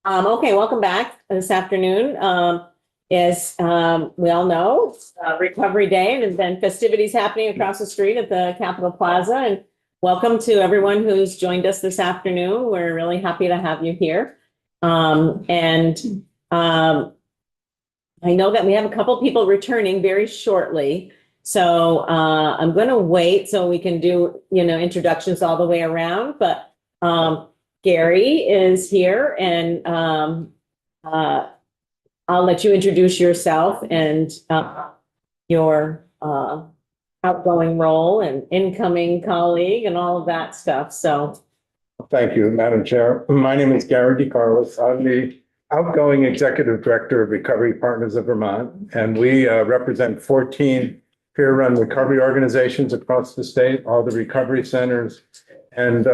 Okay, welcome back this afternoon. As we all know, it's Recovery Day, and then festivities happening across the street at the Capitol Plaza. And welcome to everyone who's joined us this afternoon. We're really happy to have you here. I know that we have a couple people returning very shortly. So I'm going to wait so we can do, introductions all the way around. But Gary is here, and I'll let you introduce yourself and your outgoing role and incoming colleague and all of that stuff. So, thank you, Madam Chair. My name is Gary DeCarlos. I'm the outgoing Executive Director of Recovery Partners of Vermont, and we represent 14 peer-run recovery organizations across the state, all the recovery centers, and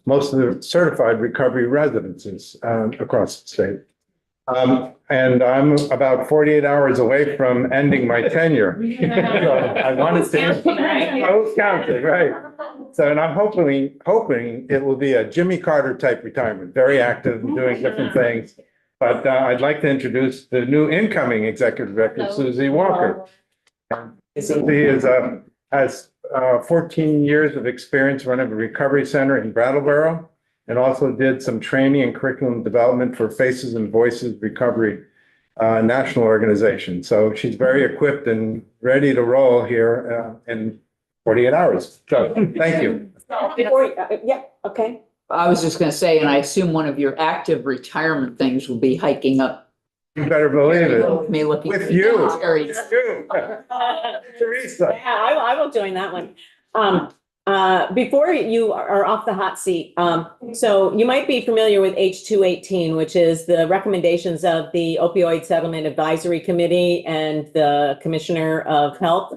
most of the certified recovery residences across the state. And I'm about 48 hours away from ending my tenure. So I want to say, I was counting, right? So, and I'm hoping it will be a Jimmy Carter type retirement, very active and doing different things. But I'd like to introduce the new incoming Executive Director, Susie Walker. Susie has 14 years of experience running a recovery center in Brattleboro, and also did some training and curriculum development for Faces and Voices Recovery national organization. So she's very equipped and ready to roll here in 48 hours. So thank you. Okay. I was just going to say, and I assume one of your active retirement things will be hiking up. You better believe it. Me looking With you. Teresa. Teresa. Yeah, I will join that one. Before you are off the hot seat, so you might be familiar with H218, which is the recommendations of the Opioid Settlement Advisory Committee and the Commissioner of Health,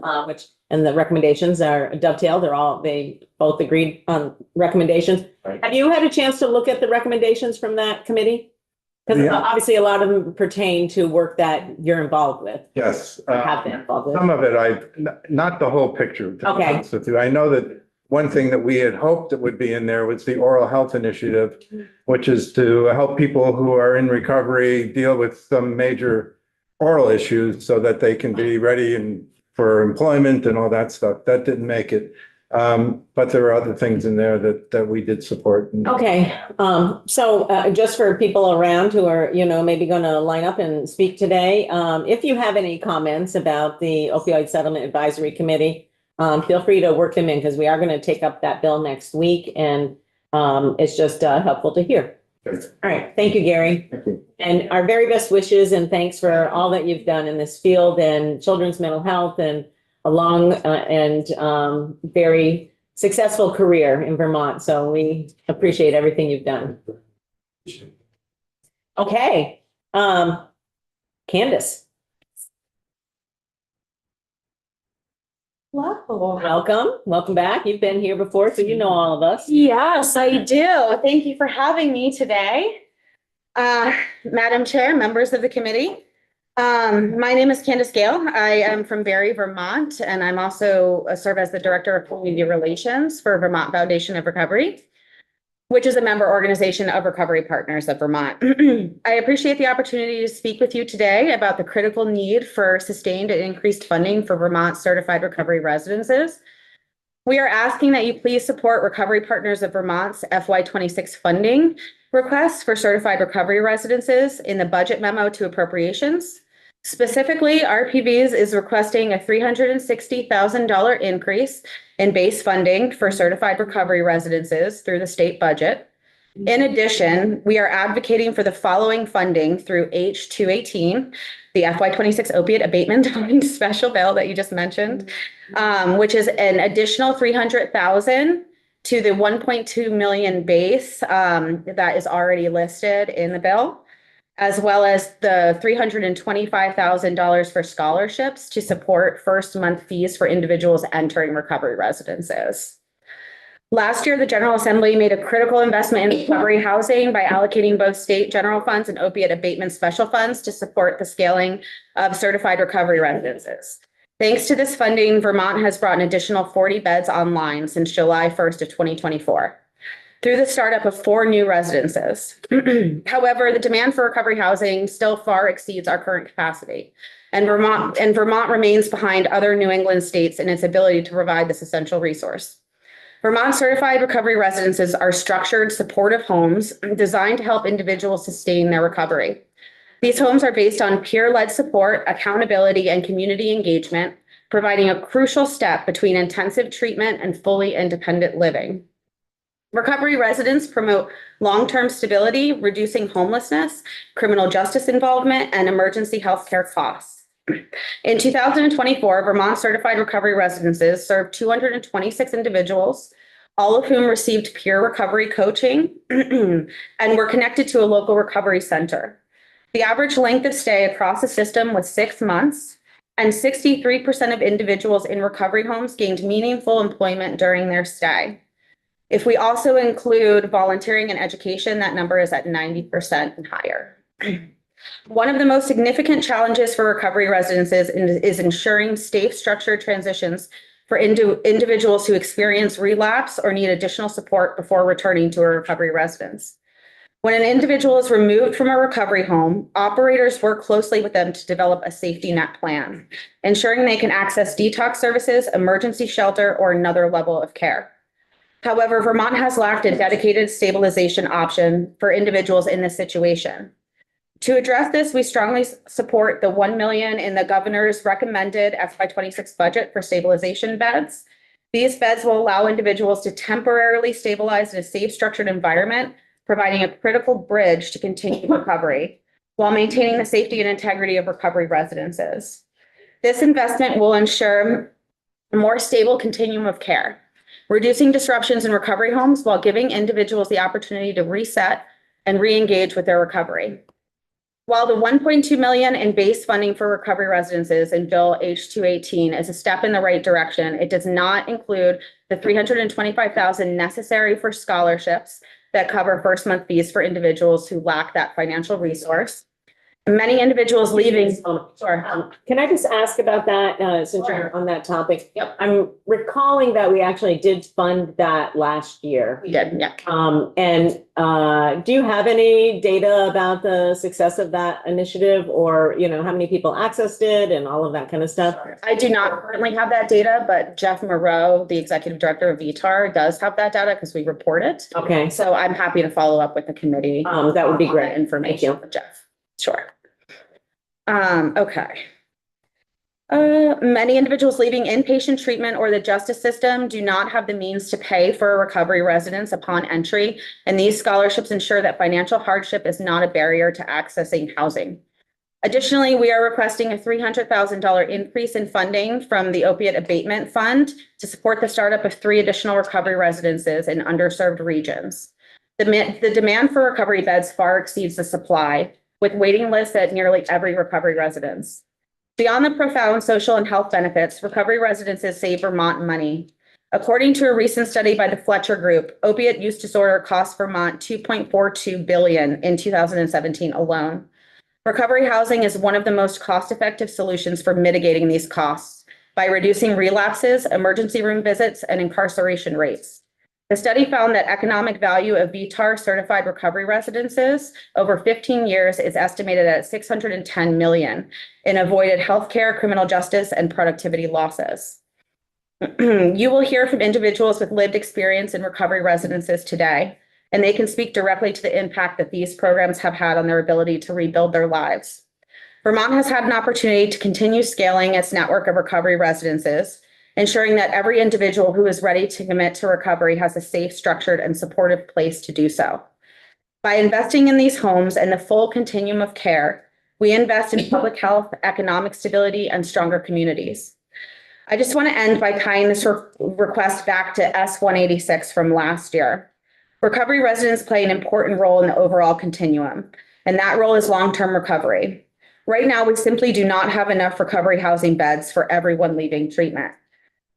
and the recommendations are dovetailed. They both agreed on recommendations. Right. Have you had a chance to look at the recommendations from that committee? Because obviously a lot of them pertain to work that you're involved with. Yes. Have been involved with. Some of it, not the whole picture. To be honest with you. I know that one thing that we had hoped that would be in there was the oral health initiative, which is to help people who are in recovery deal with some major oral issues so that they can be ready for employment and all that stuff. That didn't make it. But there are other things in there that we did support. Okay. So just for people around who are, maybe going to line up and speak today, if you have any comments about the Opioid Settlement Advisory Committee, feel free to work them in, because we are going to take up that bill next week, and it's just helpful to hear. Okay. All right. Thank you, Gary. Thank you. And our very best wishes and thanks for all that you've done in this field and children's mental health, and a long and very successful career in Vermont. So we appreciate everything you've done. Okay. Candace. Hello. Welcome back. You've been here before, so you know all of us. Yes, I do. Thank you for having me today. Madam Chair, members of the committee. My name is Candace Gale. I am from Barre, Vermont, and I'm also serve as the Director of Community Relations for Vermont Foundation of Recovery, which is a member organization of Recovery Partners of Vermont. I appreciate the opportunity to speak with you today about the critical need for sustained and increased funding for Vermont certified recovery residences. We are asking that you please support Recovery Partners of Vermont's FY26 funding requests for certified recovery residences in the budget memo to appropriations. Specifically, RPVs is requesting a $360,000 increase in base funding for certified recovery residences through the state budget. In addition, we are advocating for the following funding through H218, the FY26 opiate abatement special bill that you just mentioned, which is an additional $300,000 to the 1.2 million base that is already listed in the bill, as well as the $325,000 for scholarships to support first month fees for individuals entering recovery residences. Last year, the General Assembly made a critical investment in recovery housing by allocating both state general funds and opiate abatement special funds to support the scaling of certified recovery residences. Thanks to this funding, Vermont has brought an additional 40 beds online since July 1st of 2024. through the startup of 4 new residences. However, the demand for recovery housing still far exceeds our current capacity, and Vermont remains behind other New England states in its ability to provide this essential resource. Vermont certified recovery residences are structured, supportive homes designed to help individuals sustain their recovery. These homes are based on peer-led support, accountability, and community engagement, providing a crucial step between intensive treatment and fully independent living. Recovery residents promote long-term stability, reducing homelessness, criminal justice involvement, and emergency healthcare costs. In 2024, Vermont certified recovery residences served 226 individuals, all of whom received peer recovery coaching and were connected to a local recovery center. The average length of stay across the system was 6 months, and 63% of individuals in recovery homes gained meaningful employment during their stay. If we also include volunteering and education, that number is at 90% and higher. One of the most significant challenges for recovery residences is ensuring safe, structured transitions for individuals who experience relapse or need additional support before returning to a recovery residence. When an individual is removed from a recovery home, operators work closely with them to develop a safety net plan, ensuring they can access detox services, emergency shelter, or another level of care. However, Vermont has lacked a dedicated stabilization option for individuals in this situation. To address this, we strongly support the $1 million in the governor's recommended FY26 budget for stabilization beds. These beds will allow individuals to temporarily stabilize in a safe, structured environment, providing a critical bridge to continue recovery while maintaining the safety and integrity of recovery residences. This investment will ensure a more stable continuum of care, reducing disruptions in recovery homes while giving individuals the opportunity to reset and re-engage with their recovery. While the $1.2 million in base funding for recovery residences in Bill H218 is a step in the right direction, it does not include the $325,000 necessary for scholarships that cover first month fees for individuals who lack that financial resource. Many individuals leaving. Can I just ask about that, since Sure. you're on that topic? Yep. I'm recalling that we actually did fund that last year. We did, yeah. Do you have any data about the success of that initiative, or, you know, how many people accessed it and all of that kind of stuff? I do not currently have that data, but Jeff Moreau, the executive director of VTAR, does have that data because we report it. Okay, So I'm happy to follow up with the committee. that would be on great. that information with Jeff. Sure. Okay. Many individuals leaving inpatient treatment or the justice system do not have the means to pay for a recovery residence upon entry, and these scholarships ensure that financial hardship is not a barrier to accessing housing. Additionally, we are requesting a $300,000 increase in funding from the Opiate Abatement Fund to support the startup of 3 additional recovery residences in underserved regions. The demand for recovery beds far exceeds the supply, with waiting lists at nearly every recovery residence. Beyond the profound social and health benefits, recovery residences save Vermont money. According to a recent study by the Fletcher Group, opiate use disorder cost Vermont $2.42 billion in 2017 alone. Recovery housing is one of the most cost-effective solutions for mitigating these costs by reducing relapses, emergency room visits, and incarceration rates. The study found that economic value of VTAR certified recovery residences over 15 years is estimated at $610 million in avoided healthcare, criminal justice, and productivity losses. You will hear from individuals with lived experience in recovery residences today, and they can speak directly to the impact that these programs have had on their ability to rebuild their lives. Vermont has had an opportunity to continue scaling its network of recovery residences, ensuring that every individual who is ready to commit to recovery has a safe, structured, and supportive place to do so. By investing in these homes and the full continuum of care, we invest in public health, economic stability, and stronger communities. I just want to end by tying this request back to S186 from last year. Recovery residents play an important role in the overall continuum, and that role is long-term recovery. Right now, we simply do not have enough recovery housing beds for everyone leaving treatment.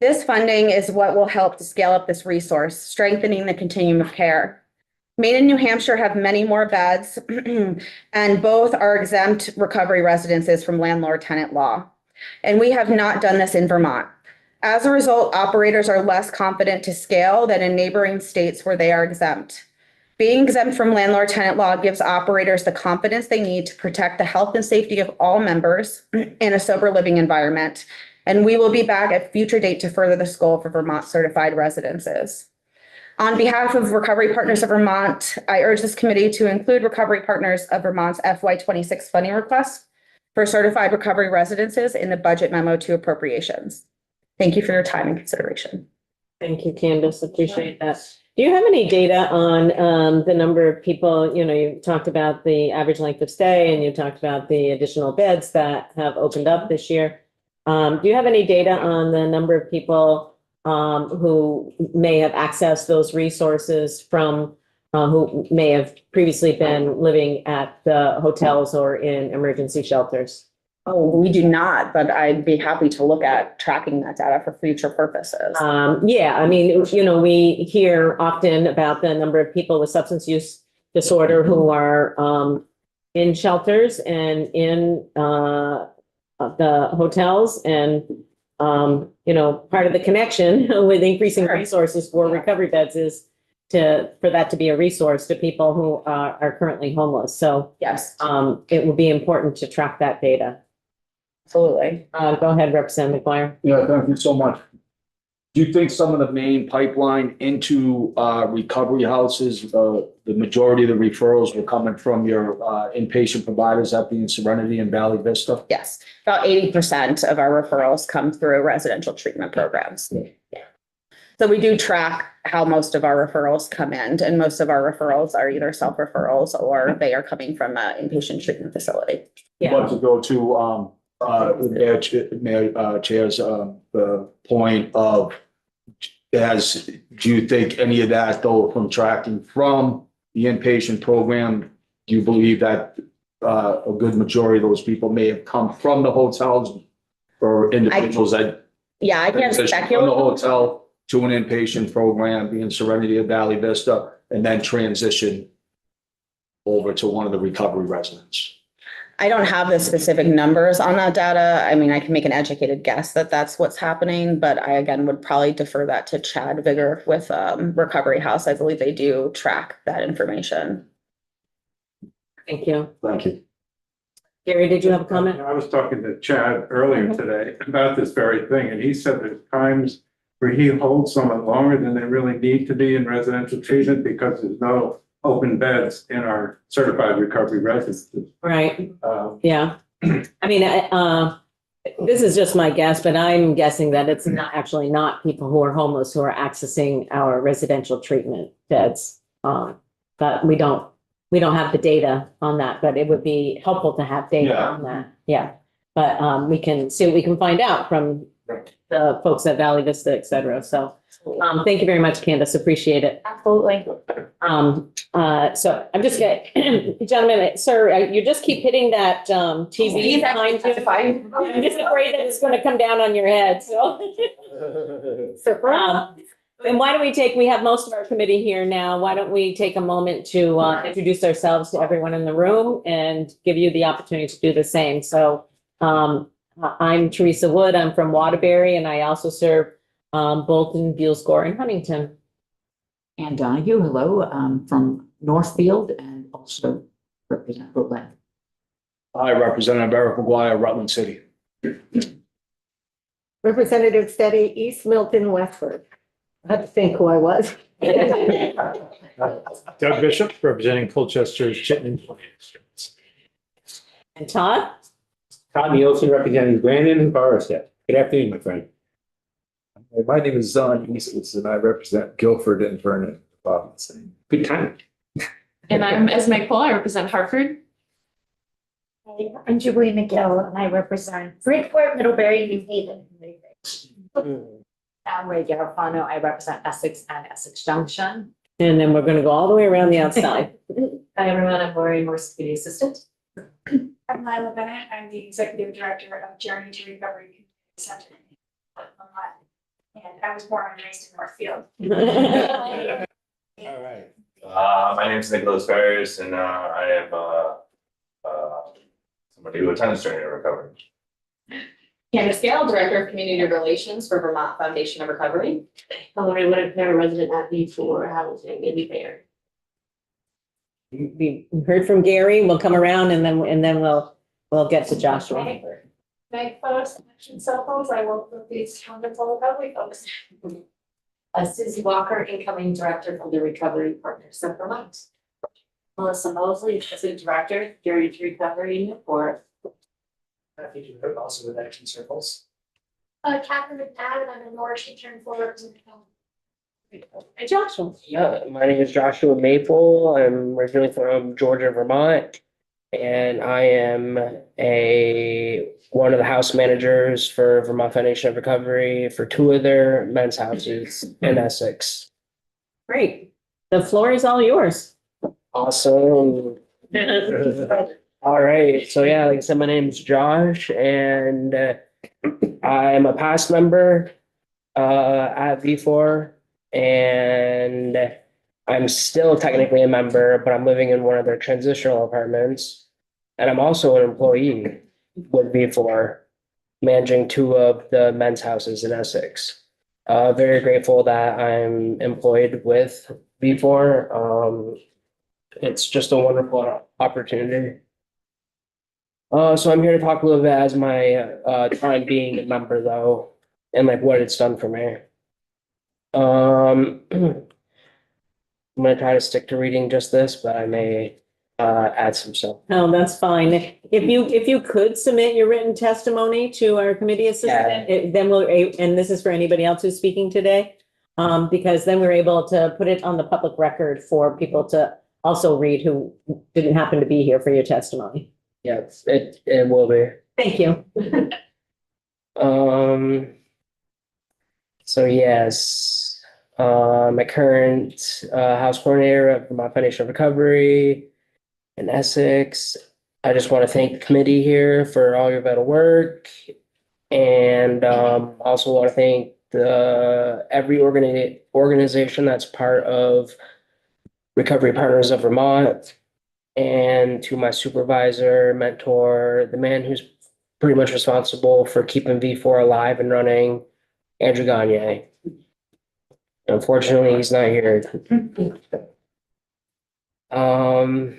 This funding is what will help to scale up this resource, strengthening the continuum of care. Maine and New Hampshire have many more beds, and both are exempt recovery residences from landlord-tenant law. And we have not done this in Vermont. As a result, operators are less confident to scale than in neighboring states where they are exempt. Being exempt from landlord-tenant law gives operators the confidence they need to protect the health and safety of all members in a sober living environment. And we will be back at a future date to further this goal for Vermont certified residences. On behalf of Recovery Partners of Vermont, I urge this committee to include Recovery Partners of Vermont's FY26 funding request for certified recovery residences in the budget memo to appropriations. Thank you for your time and consideration. Thank you, Candace. Appreciate that. Do you have any data on the number of people, you talked about the average length of stay and you talked about the additional beds that have opened up this year. Do you have any data on the number of people who may have accessed those resources from who may have previously been living at the hotels or in emergency shelters? Oh, we do not, but I'd be happy to look at tracking that data for future purposes. Yeah, I mean, we hear often about the number of people with substance use disorder who are in shelters and in the hotels, and part of the connection with increasing resources for recovery beds is for that to be a resource to people who are currently homeless. So Yes, it will be important to track that data. absolutely. Go ahead, Representative McGuire. Yeah, thank you so much. Do you think some of the main pipeline into recovery houses, the majority of the referrals were coming from your inpatient providers, that being Serenity and Valley Vista? Yes, about 80% of our referrals come through residential treatment programs. Yeah. So we do track how most of our referrals come in, and most of our referrals are either self-referrals or they are coming from an inpatient treatment facility. Yeah. I'd like to go to Mayor Chair's the point of do you think any of that though from tracking from the inpatient program, do you believe that a good majority of those people may have come from the hotels or individuals that Yeah, I can't transitioned from the speculate. hotel to an inpatient program, being Serenity of Valley Vista, and then transition over to one of the recovery residents? I don't have the specific numbers on that data. I mean, I can make an educated guess that that's what's happening, but I, again, would probably defer that to Chad Vigor with Recovery House. I believe they do track that information. Thank you. Thank you. Gary, did you have a comment? I was talking to Chad earlier today about this very thing, and he said there's times where he holds someone longer than they really need to be in residential treatment because there's no open beds in our certified recovery residences. Right. Yeah. I mean, this is just my guess, but I'm guessing that it's not people who are homeless who are accessing our residential treatment beds. But we don't have the data on that, but it would be helpful to have data Yeah. on that. Yeah. But we can see what we can find out from the folks at Valley Vista, et cetera. So thank you very much, Candace. Appreciate it. Absolutely. So I'm just gonna, gentlemen, sir, you just keep hitting that TV behind you. I'm just afraid that it's gonna come down on your head, so. And why don't we have most of our committee here now. Why don't we take a moment to introduce ourselves to everyone in the room and give you the opportunity to do the same. So I'm Teresa Wood. I'm from Waterbury, and I also serve Bolton, Buellscore, and Huntington. Ann Donahue, hello, from Northfield and also represent Rutland. Hi, Representative Eric McGuire, Rutland City. Representative Steady, East Milton, Westford. I had to think who I was. Doug Bishop, representing Colchester's Chittenden. And Todd? Todd Nielsen, representing Brandon and Forrested. Good afternoon, my friend. My name is Zon Eastwood, and I represent Guilford and Vernon. Good time. And I'm Esme Cole. I represent Hartford. Hey, I'm Jubilee McGill, and I represent Bridgeport, Middlebury, New Haven. I'm Ray Garofano. I represent Essex and Essex Junction. And then we're gonna go all the way around the outside. Hi, everyone. I'm Lori Morse, Community Assistant. I'm Lila Bennett. I'm the Executive Director of Journey to Recovery Community Center. And I was born and raised in Northfield. All right. My name is Nicholas Ferris, and I am somebody who attends Journey to Recovery. Candace Gale, Director of Community Relations for Vermont Foundation of Recovery. Hillary Whitaker, resident at V4 Housing in Fair. We heard from Gary. We'll come around and then we'll get to Joshua. My first action cell phones, I work with these wonderful recovery folks. Susie Walker, incoming director for the Recovery Partners of Vermont. Melissa Mosley, assistant director, Journey to Recovery in Newport. Happy to work also with Action Circles. Catherine McNabb, and I'm in Washington for. Hey, Joshua. Yeah, my name is Joshua Maple. I'm originally from Georgia, Vermont, and I am one of the house managers for Vermont Foundation of Recovery for two of their men's houses in Essex. Great. The floor is all yours. Awesome. All right. So yeah, like I said, my name is Josh, and I'm a past member at V4. And I'm still technically a member, but I'm living in one of their transitional apartments. And I'm also an employee with V4, managing two of the men's houses in Essex. Very grateful that I'm employed with V4. It's just a wonderful opportunity. So I'm here to talk a little bit as my time being a member though, and like what it's done for me. I'm gonna try to stick to reading just this, but I may add some stuff. No, that's fine. If you could submit your written testimony to our committee assistant, then and this is for anybody else who's speaking today. Because then we're able to put it on the public record for people to also read who didn't happen to be here for your testimony. Yes, it will be. Thank you. So yes, my current house coordinator at Vermont Foundation of Recovery in Essex. I just want to thank the committee here for all your vital work, and also want to thank every organization that's part of Recovery Partners of Vermont, and to my supervisor, mentor, the man who's pretty much responsible for keeping V4 alive and running, Andrew Gagne. Unfortunately, he's not here. I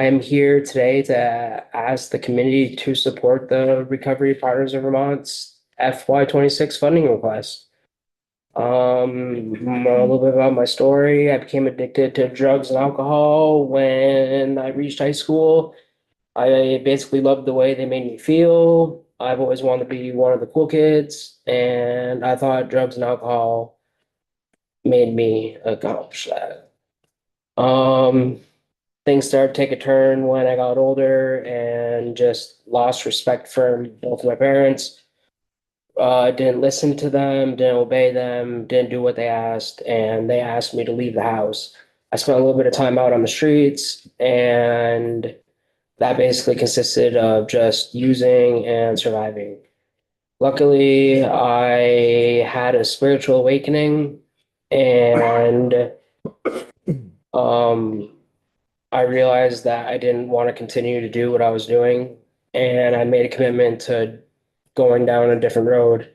am here today to ask the committee to support the Recovery Partners of Vermont's FY26 funding request. A little bit about my story. I became addicted to drugs and alcohol when I reached high school. I basically loved the way they made me feel. I've always wanted to be one of the cool kids, and I thought drugs and alcohol made me accomplish that. Things started to take a turn when I got older and just lost respect for both of my parents. Didn't listen to them, didn't obey them, didn't do what they asked, and they asked me to leave the house. I spent a little bit of time out on the streets, and that basically consisted of just using and surviving. Luckily, I had a spiritual awakening, and I realized that I didn't want to continue to do what I was doing, and I made a commitment to going down a different road.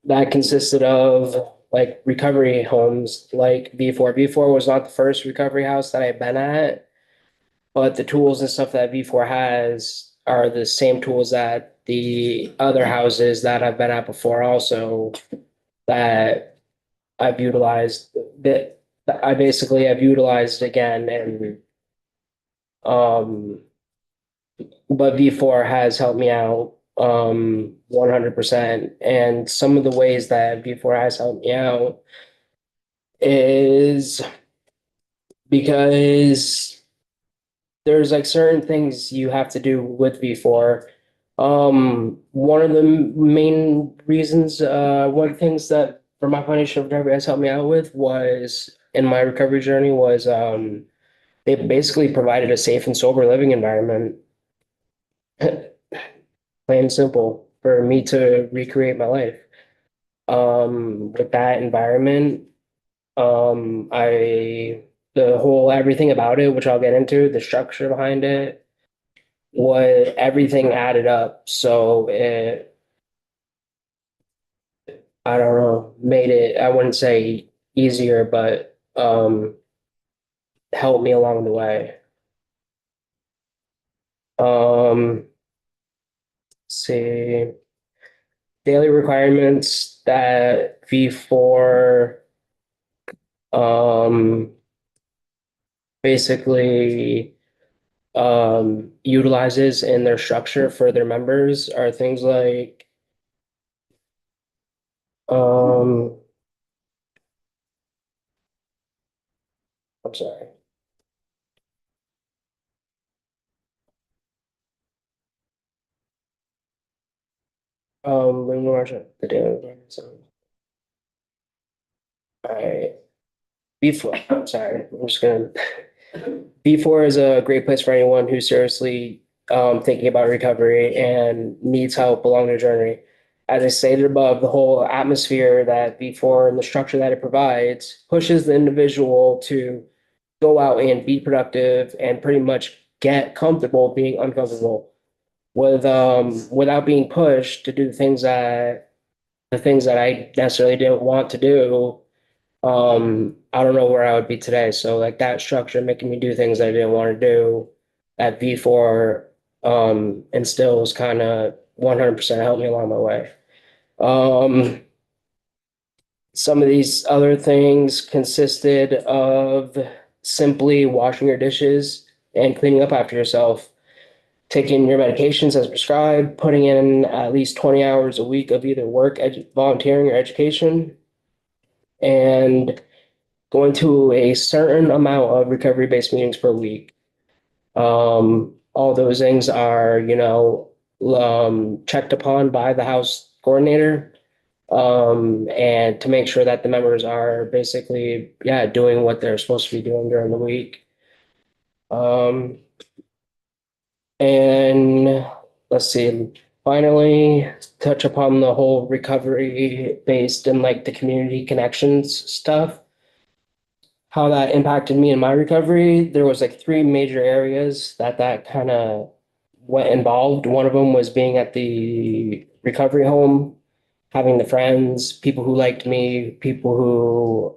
That consisted of like recovery homes like V4. V4 was not the first recovery house that I've been at, but the tools and stuff that V4 has are the same tools that the other houses that I've been at before also, that I've utilized, that I basically have utilized again. And but V4 has helped me out 100%. And some of the ways that V4 has helped me out is because there's like certain things you have to do with V4. One of the main reasons, one of the things that Vermont Foundation of Recovery has helped me out with was, in my recovery journey, was they basically provided a safe and sober living environment. Plain and simple, for me to recreate my life. With that environment, everything about it, which I'll get into, the structure behind it, what everything added up. So I don't know, made it, I wouldn't say easier, but helped me along the way. Let's see, daily requirements that V4 basically utilizes in their structure for their members are things like I'm sorry. When we watch the daily requirements. All right. B4, I'm sorry, I'm just gonna. B4 is a great place for anyone who's seriously thinking about recovery and needs help along their journey. As I stated above, the whole atmosphere that B4 and the structure that it provides pushes the individual to go out and be productive and pretty much get comfortable being uncomfortable with without being pushed to do the things that I necessarily didn't want to do. I don't know where I would be today. So like that structure making me do things I didn't want to do at V4 instills kind of 100% helped me along my way. Some of these other things consisted of simply washing your dishes and cleaning up after yourself, taking your medications as prescribed, putting in at least 20 hours a week of either work, volunteering, or education, and going to a certain amount of recovery-based meetings per week. All those things are, checked upon by the house coordinator, and to make sure that the members are basically, doing what they're supposed to be doing during the week. And let's see, finally, touch upon the whole recovery based and like the community connections stuff. How that impacted me in my recovery, there was like three major areas that kind of went involved. One of them was being at the recovery home, having the friends, people who liked me, people who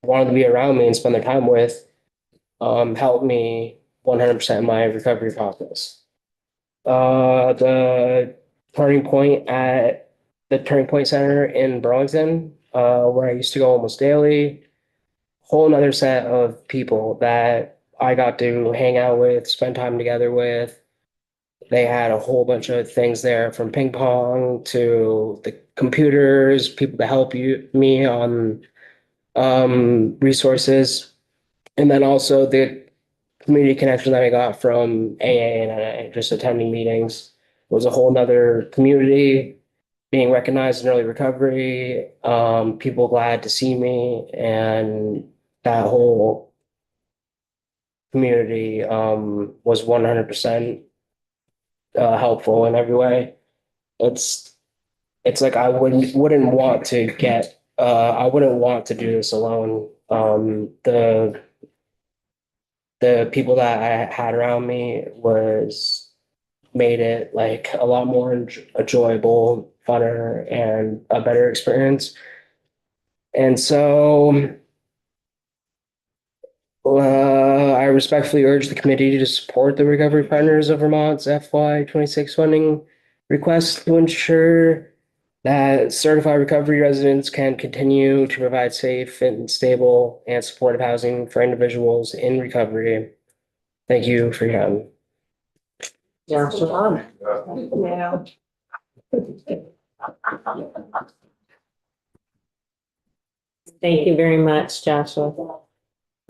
wanted to be around me and spend their time with, helped me 100% in my recovery process. The turning point at the Turning Point Center in Burlington, where I used to go almost daily, whole another set of people that I got to hang out with, spend time together with. They had a whole bunch of things there, from ping pong to the computers, people to help me on resources, and then also the community connection that I got from AA and just attending meetings was a whole nother community, being recognized in early recovery, people glad to see me, and that whole community was 100% helpful in every way. It's like I wouldn't want to I wouldn't want to do this alone. The people that I had around me made it like a lot more enjoyable, funner, and a better experience. And so I respectfully urge the committee to support the Recovery Partners of Vermont's FY26 funding request to ensure that certified recovery residents can continue to provide safe and stable and supportive housing for individuals in recovery. Thank you for your time. Yeah. Yeah. Thank you very much, Joshua.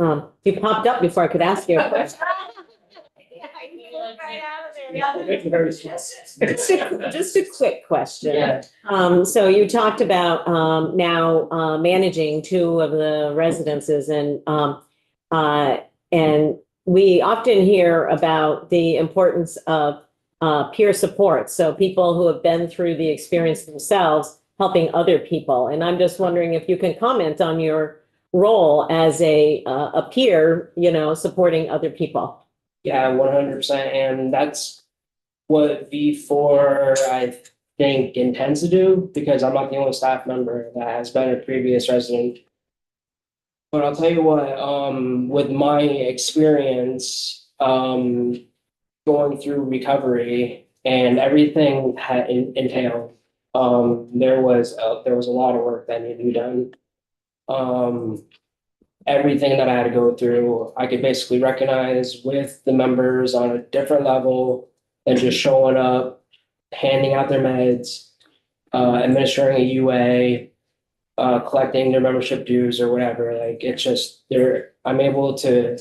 You popped up before I could ask you a question. Just a quick question. So you talked about now managing two of the residences, and we often hear about the importance of peer support. So people who have been through the experience themselves helping other people. And I'm just wondering if you can comment on your role as a peer, supporting other people. Yeah, 100%. And that's what V4, I think, intends to do, because I'm not the only staff member that has been a previous resident. But I'll tell you what, with my experience, going through recovery and everything had entailed, there was a lot of work that needed to be done. Everything that I had to go through, I could basically recognize with the members on a different level than just showing up, handing out their meds, administering a UA, collecting their membership dues or whatever. Like, it's just I'm able to,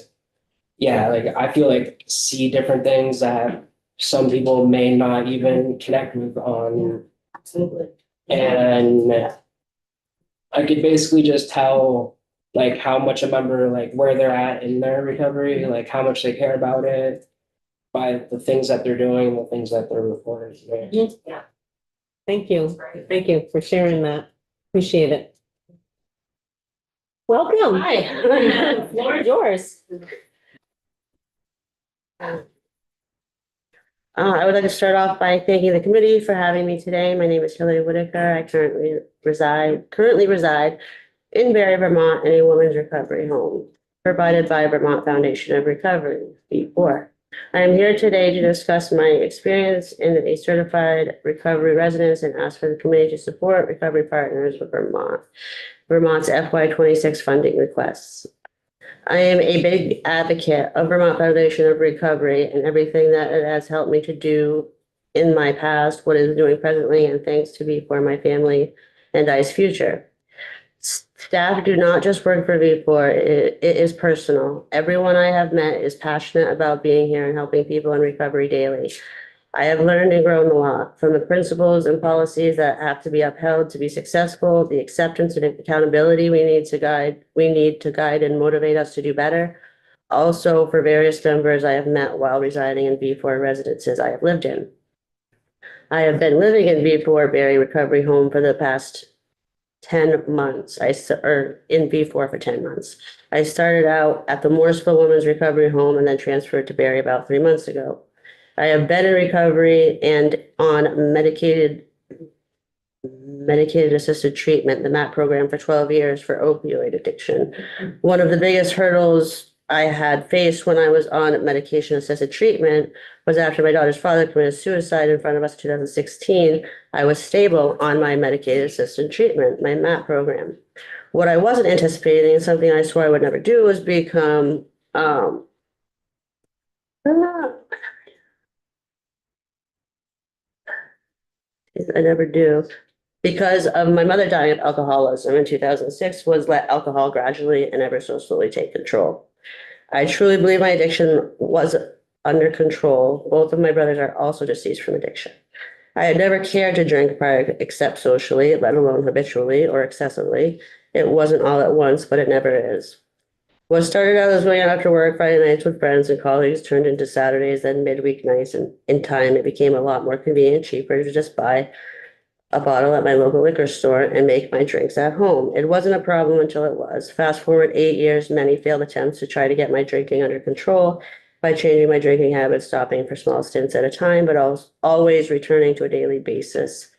yeah, like, I feel like see different things that some people may not even connect with on. Absolutely. And I could basically just tell like how much a member, like where they're at in their recovery, like how much they care about it by the things that they're doing, the things that they're reporting. Yeah. Thank you. Thank you for sharing that. Appreciate it. Welcome. Hi. Floor is yours. I would like to start off by thanking the committee for having me today. My name is Hillary Whitaker. I currently reside in Barre, Vermont, in a women's recovery home provided by Vermont Foundation of Recovery, V4. I am here today to discuss my experience in a certified recovery residence and ask for the committee to support Recovery Partners of Vermont's FY26 funding requests. I am a big advocate of Vermont Foundation of Recovery and everything that it has helped me to do in my past, what it's doing presently, and thanks to V4, my family and I's future. Staff do not just work for V4, it is personal. Everyone I have met is passionate about being here and helping people in recovery daily. I have learned and grown a lot from the principles and policies that have to be upheld to be successful, the acceptance and accountability we need to guide and motivate us to do better. Also, for various members I have met while residing in V4 residences I have lived in. I have been living in V4 Barre Recovery Home for the past 10 months. In V4 for 10 months. I started out at the Morrisville Women's Recovery Home and then transferred to Barre about 3 months ago. I have been in recovery and on medicated assisted treatment, the MAP program, for 12 years for opioid addiction. One of the biggest hurdles I had faced when I was on medication assisted treatment was after my daughter's father committed suicide in front of us in 2016. I was stable on my medicated assisted treatment, my MAP program. What I wasn't anticipating, and something I swore I would never do, was become I never do. Because of my mother dying of alcoholism in 2006, was let alcohol gradually and ever so slowly take control. I truly believe my addiction was under control. Both of my brothers are also deceased from addiction. I had never cared to drink prior except socially, let alone habitually or excessively. It wasn't all at once, but it never is. What started out as going out after work Friday nights with friends and colleagues turned into Saturdays, then midweek nights, and in time it became a lot more convenient, cheaper to just buy a bottle at my local liquor store and make my drinks at home. It wasn't a problem until it was. Fast forward 8 years, many failed attempts to try to get my drinking under control by changing my drinking habits, stopping for small stints at a time, but always returning to a daily basis.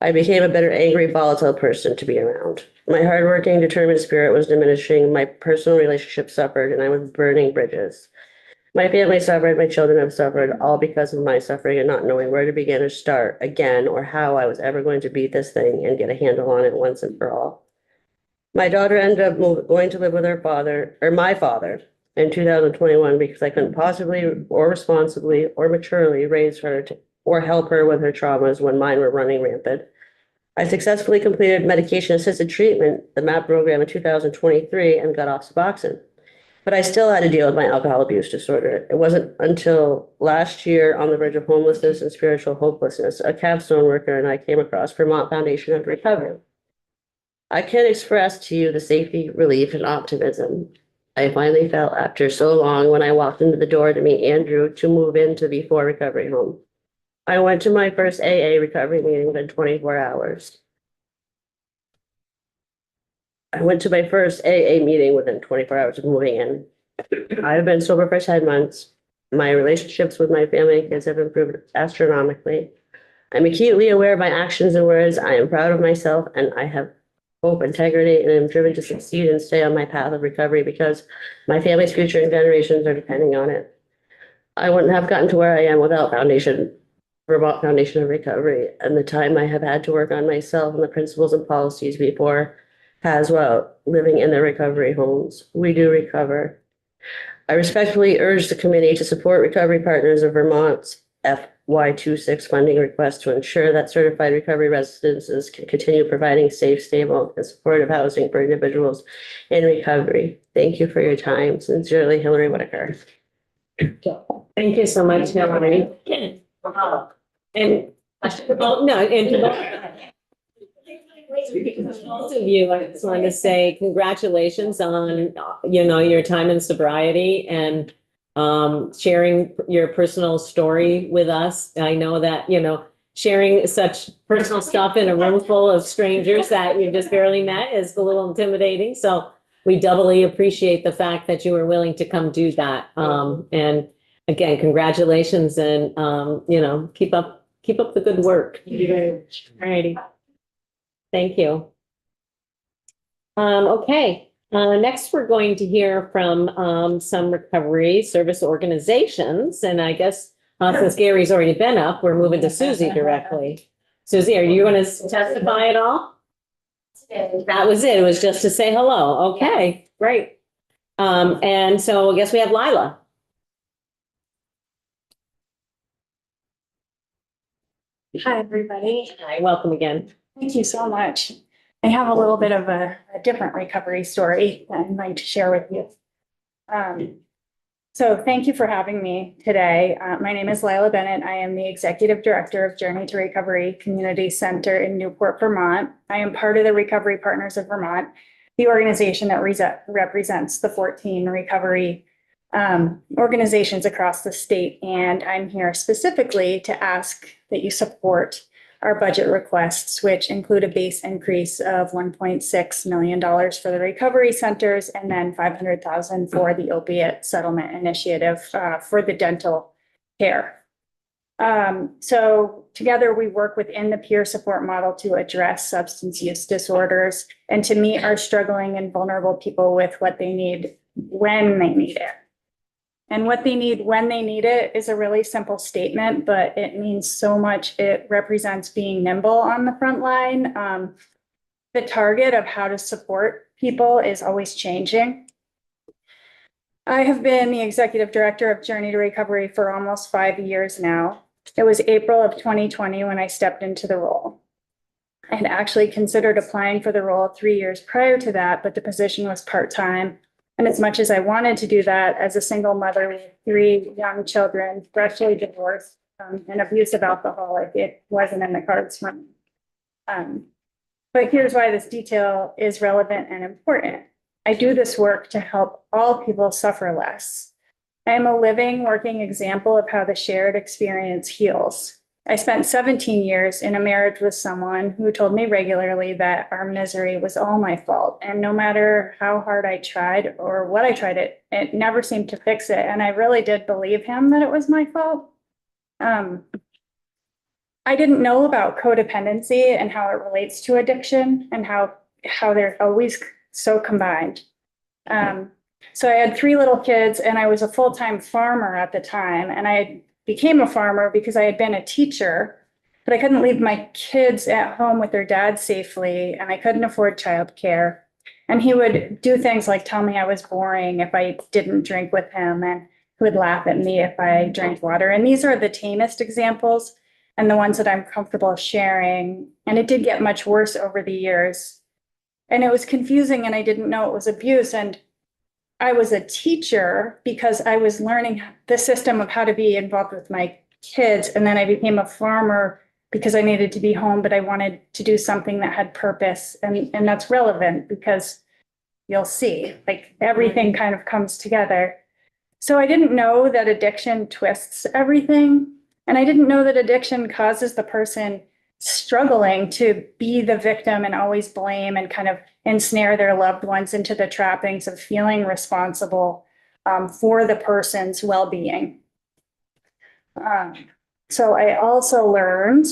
I became a bitter, angry, volatile person to be around. My hardworking, determined spirit was diminishing, my personal relationship suffered, and I was burning bridges. My family suffered, my children have suffered, all because of my suffering and not knowing where to begin or start again, or how I was ever going to beat this thing and get a handle on it once and for all. My daughter ended up going to live with my father, in 2021 because I couldn't possibly or responsibly or maturely raise her or help her with her traumas when mine were running rampant. I successfully completed medication-assisted treatment, the MAP program, in 2023 and got off Suboxone. But I still had to deal with my alcohol abuse disorder. It wasn't until last year, on the verge of homelessness and spiritual hopelessness, a capstone worker and I came across Vermont Foundation of Recovery. I can't express to you the safety, relief, and optimism I finally felt after so long when I walked into the door to meet Andrew to move into V4 Recovery Home. I went to my first AA recovery meeting within 24 hours. I went to my first AA meeting within 24 hours of moving in. I have been sober for 10 months. My relationships with my family and kids have improved astronomically. I'm acutely aware of my actions and words. I am proud of myself and I have hope, integrity, and am driven to succeed and stay on my path of recovery because my family's future and generations are depending on it. I wouldn't have gotten to where I am without Vermont Foundation of Recovery, and the time I have had to work on myself and the principles and policies before as well, living in the recovery homes. We do recover. I respectfully urge the committee to support Recovery Partners of Vermont's FY26 funding request to ensure that certified recovery residences can continue providing safe, stable, and supportive housing for individuals in recovery. Thank you for your time. Sincerely, Hillary Whitaker. Thank you so much, Hillary. And, oh, no, and to both of you, I just want to say congratulations on, your time in sobriety and sharing your personal story with us. I know that, sharing such personal stuff in a room full of strangers that you just barely met is a little intimidating. So we doubly appreciate the fact that you were willing to come do that. And again, congratulations and, keep up the good work. Thank you very much. All righty. Thank you. Okay. Next, we're going to hear from some recovery service organizations. And I guess since Gary's already been up, we're moving to Susie directly. Susie, are you going to testify at all? That was it. It was just to say hello. Okay, great. And so I guess we have Lila. Hi, everybody. Hi, welcome again. Thank you so much. I have a little bit of a different recovery story that I'd like to share with you. So thank you for having me today. My name is Lila Bennett. I am the Executive Director of Journey to Recovery Community Center in Newport, Vermont. I am part of the Recovery Partners of Vermont, the organization that represents the 14 recovery organizations across the state. And I'm here specifically to ask that you support our budget requests, which include a base increase of $1.6 million for the recovery centers and then $500,000 for the opiate settlement initiative for the dental care. So together we work within the peer support model to address substance use disorders and to meet our struggling and vulnerable people with what they need when they need it. And what they need when they need it is a really simple statement, but it means so much. It represents being nimble on the front line. The target of how to support people is always changing. I have been the executive director of Journey to Recovery for almost 5 years now. It was April of 2020 when I stepped into the role. I had actually considered applying for the role 3 years prior to that, but the position was part-time. And as much as I wanted to do that as a single mother with 3 young children, freshly divorced, and abusive alcoholic, it wasn't in the cards for me. But here's why this detail is relevant and important. I do this work to help all people suffer less. I am a living, working example of how the shared experience heals. I spent 17 years in a marriage with someone who told me regularly that our misery was all my fault. And no matter how hard I tried or what I tried, it never seemed to fix it. And I really did believe him that it was my fault. I didn't know about codependency and how it relates to addiction and how they're always so combined. So I had 3 little kids and I was a full-time farmer at the time. And I became a farmer because I had been a teacher, but I couldn't leave my kids at home with their dad safely, and I couldn't afford childcare. And he would do things like tell me I was boring if I didn't drink with him, and he would laugh at me if I drank water. And these are the tamest examples and the ones that I'm comfortable sharing. And it did get much worse over the years. And it was confusing, and I didn't know it was abuse. And I was a teacher because I was learning the system of how to be involved with my kids. And then I became a farmer because I needed to be home, but I wanted to do something that had purpose. And that's relevant because you'll see, like, everything kind of comes together. So I didn't know that addiction twists everything. And I didn't know that addiction causes the person struggling to be the victim and always blame and kind of ensnare their loved ones into the trappings of feeling responsible for the person's well-being. So I also learned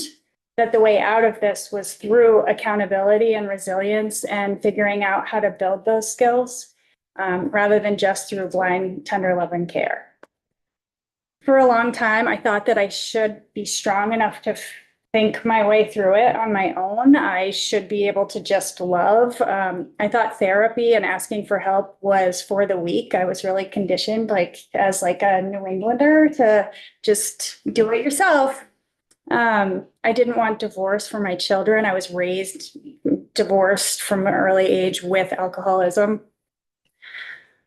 that the way out of this was through accountability and resilience and figuring out how to build those skills, rather than just through blind, tender love and care. For a long time, I thought that I should be strong enough to think my way through it on my own. I should be able to just love. I thought therapy and asking for help was for the weak. I was really conditioned, as a New Englander, to just do it yourself. I didn't want divorce for my children. I was raised divorced from an early age with alcoholism.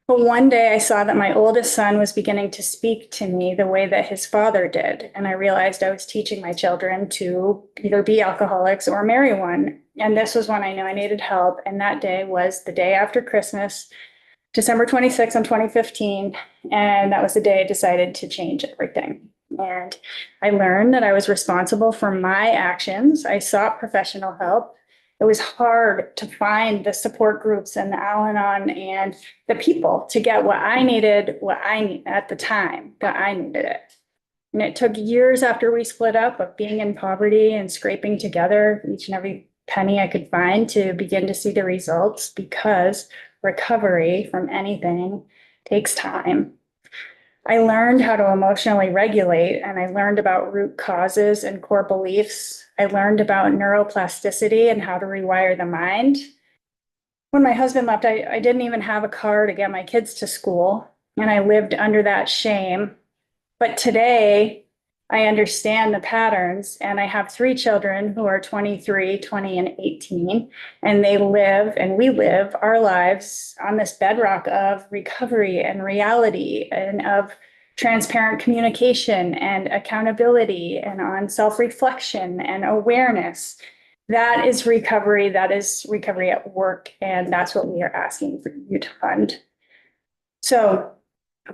But one day I saw that my oldest son was beginning to speak to me the way that his father did. And I realized I was teaching my children to either be alcoholics or marry one. And this was when I knew I needed help. And that day was the day after Christmas, December 26th in 2015. And that was the day I decided to change everything. And I learned that I was responsible for my actions. I sought professional help. It was hard to find the support groups and the Al-Anon and the people to get what I needed, at the time that I needed it. And it took years after we split up of being in poverty and scraping together each and every penny I could find to begin to see the results, because recovery from anything takes time. I learned how to emotionally regulate, and I learned about root causes and core beliefs. I learned about neuroplasticity and how to rewire the mind. When my husband left, I didn't even have a car to get my kids to school, and I lived under that shame. But today, I understand the patterns, and I have 3 children who are 23, 20, and 18, and they live, and we live our lives on this bedrock of recovery and reality, and of transparent communication and accountability, and on self-reflection and awareness. That is recovery. That is recovery at work, and that's what we are asking for you to fund. So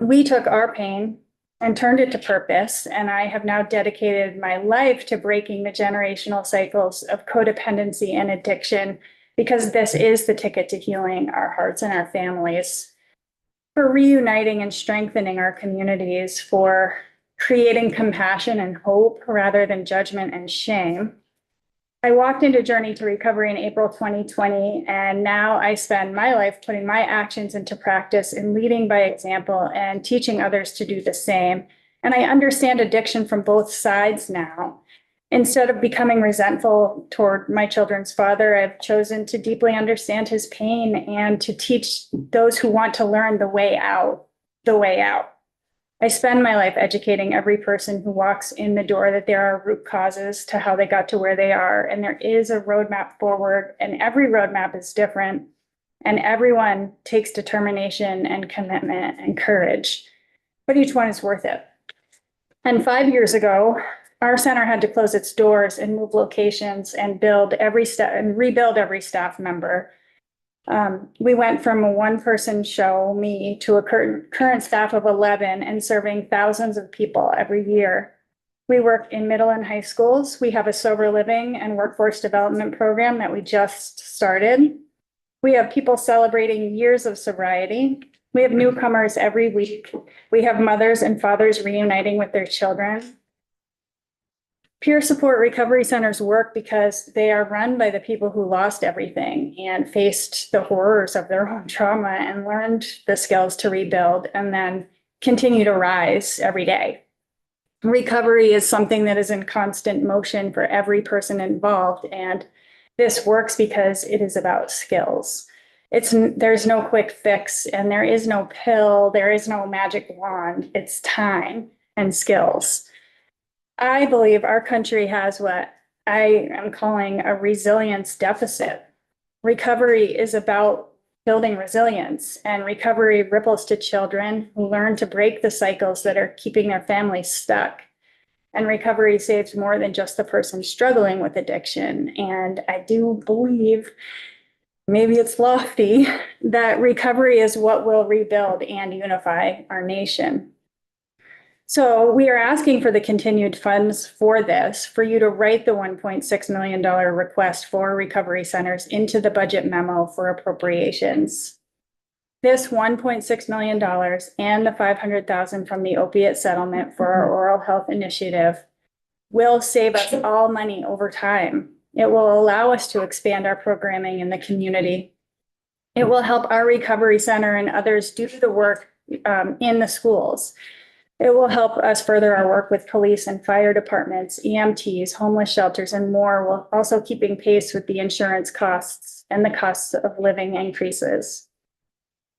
we took our pain and turned it to purpose. And I have now dedicated my life to breaking the generational cycles of codependency and addiction, because this is the ticket to healing our hearts and our families, for reuniting and strengthening our communities, for creating compassion and hope rather than judgment and shame. I walked into Journey to Recovery in April 2020, and now I spend my life putting my actions into practice and leading by example and teaching others to do the same. And I understand addiction from both sides now. Instead of becoming resentful toward my children's father, I've chosen to deeply understand his pain and to teach those who want to learn the way out, the way out. I spend my life educating every person who walks in the door that there are root causes to how they got to where they are. And there is a roadmap forward, and every roadmap is different. And everyone takes determination and commitment and courage, but each one is worth it. And 5 years ago, our center had to close its doors and move locations and rebuild every staff member. We went from a 1-person show, me, to a current staff of 11 and serving thousands of people every year. We work in middle and high schools. We have a sober living and workforce development program that we just started. We have people celebrating years of sobriety. We have newcomers every week. We have mothers and fathers reuniting with their children. Peer support recovery centers work because they are run by the people who lost everything and faced the horrors of their own trauma and learned the skills to rebuild and then continue to rise every day. Recovery is something that is in constant motion for every person involved, and this works because it is about skills. There's no quick fix, and there is no pill, there is no magic wand. It's time and skills. I believe our country has what I am calling a resilience deficit. Recovery is about building resilience, and recovery ripples to children who learn to break the cycles that are keeping their families stuck. And recovery saves more than just the person struggling with addiction. And I do believe, maybe it's lofty, that recovery is what will rebuild and unify our nation. So we are asking for the continued funds for this, for you to write the $1.6 million request for recovery centers into the budget memo for appropriations. This $1.6 million and the 500,000 from the opiate settlement for our oral health initiative will save us all money over time. It will allow us to expand our programming in the community. It will help our recovery center and others do the work in the schools. It will help us further our work with police and fire departments, EMTs, homeless shelters, and more, while also keeping pace with the insurance costs and the costs of living increases.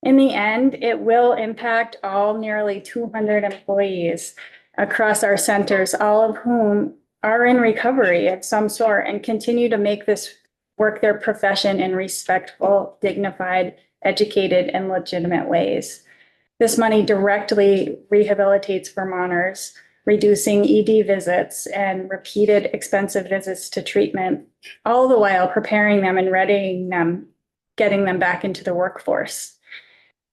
In the end, it will impact all nearly 200 employees across our centers, all of whom are in recovery of some sort and continue to make this work their profession in respectful, dignified, educated, and legitimate ways. This money directly rehabilitates Vermonters, reducing ED visits and repeated expensive visits to treatment, all the while preparing them and readying them, getting them back into the workforce.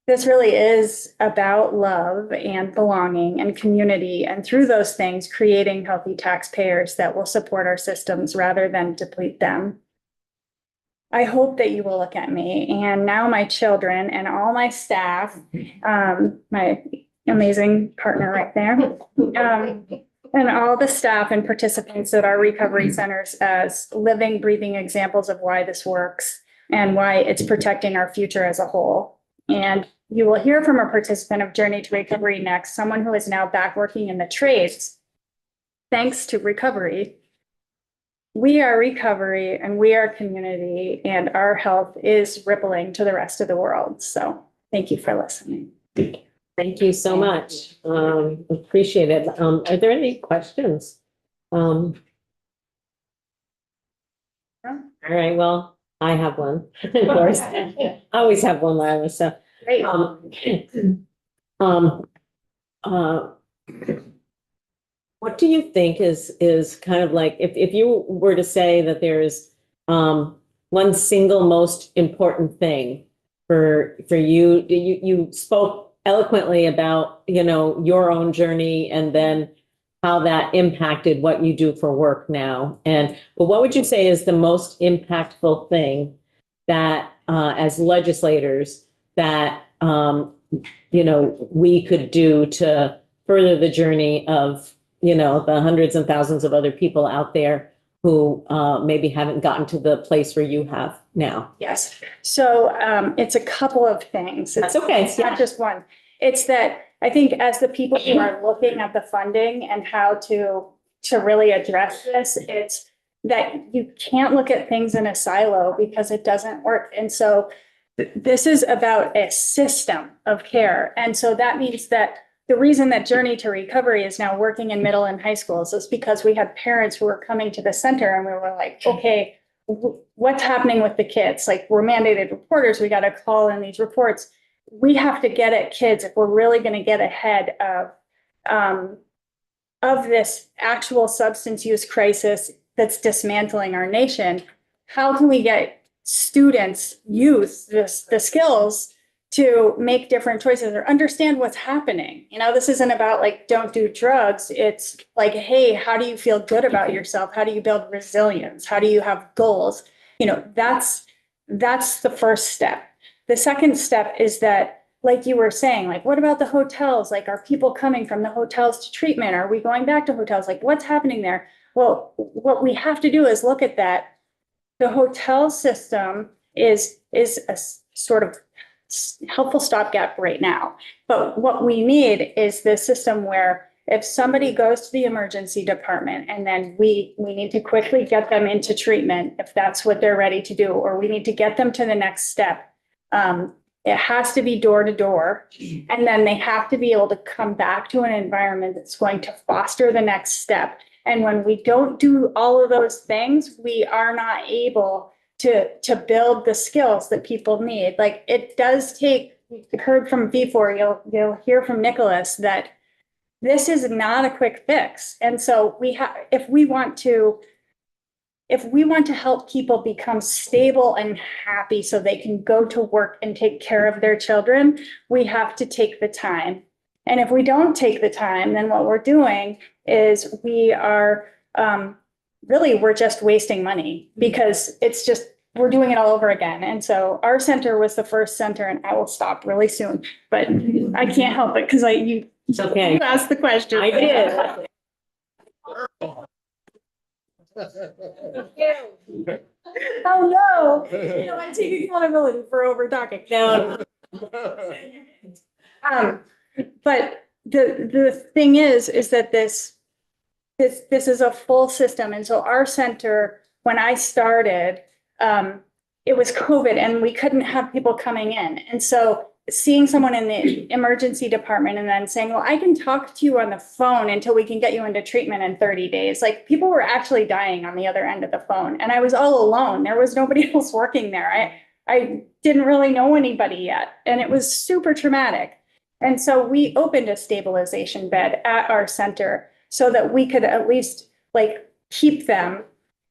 This really is about love and belonging and community, and through those things, creating healthy taxpayers that will support our systems rather than deplete them. I hope that you will look at me and now my children and all my staff, my amazing partner right there, and all the staff and participants at our recovery centers as living, breathing examples of why this works and why it's protecting our future as a whole. And you will hear from a participant of Journey to Recovery next, someone who is now back working in the trades. Thanks to recovery, we are recovery and we are community, and our health is rippling to the rest of the world. So thank you for listening. Thank you so much. Appreciate it. Are there any questions? All right, well, I have one, of course. I always have one, Lila, so. Great. What do you think is kind of like, if you were to say that there is one single most important thing for you, you spoke eloquently about, you know, your own journey and then how that impacted what you do for work now. But what would you say is the most impactful thing that as legislators that, you know, we could do to further the journey of, you know, the hundreds and thousands of other people out there who maybe haven't gotten to the place where you have now? Yes. So it's a couple of things. That's okay. It's not just one. It's that I think as the people who are looking at the funding and how to really address this, it's that you can't look at things in a silo because it doesn't work. And so this is about a system of care. And so that means that the reason that Journey to Recovery is now working in middle and high schools is because we had parents who were coming to the center and we were like, okay, what's happening with the kids? Like, we're mandated reporters. We got to call in these reports. We have to get at kids if we're really going to get ahead of this actual substance use crisis that's dismantling our nation. How can we get students, youth, the skills to make different choices or understand what's happening? You know, this isn't about like, don't do drugs. It's like, hey, how do you feel good about yourself? How do you build resilience? How do you have goals? You know, that's the first step. The second step is that, like you were saying, like, what about the hotels? Like, are people coming from the hotels to treatment? Are we going back to hotels? Like, what's happening there? Well, what we have to do is look at that. The hotel system is a sort of helpful stopgap right now. But what we need is the system where if somebody goes to the emergency department and then we need to quickly get them into treatment if that's what they're ready to do, or we need to get them to the next step. It has to be door to door, and then they have to be able to come back to an environment that's going to foster the next step. And when we don't do all of those things, we are not able to build the skills that people need. Like, it does take, you heard from V4, you'll hear from Nicholas that this is not a quick fix. And so if we want to help people become stable and happy so they can go to work and take care of their children, we have to take the time. And if we don't take the time, then what we're doing is we're just wasting money, because it's just we're doing it all over again. And so our center was the first center, and I will stop really soon, but I can't help it because you okay. asked the question. I did. Oh, no. I take accountability for over talking. No. But the thing is that this is a full system. And so our center, when I started, it was COVID and we couldn't have people coming in. And so seeing someone in the emergency department and then saying, well, I can talk to you on the phone until we can get you into treatment in 30 days. Like, people were actually dying on the other end of the phone, and I was all alone. There was nobody else working there. I didn't really know anybody yet, and it was super traumatic. And so we opened a stabilization bed at our center so that we could at least keep them.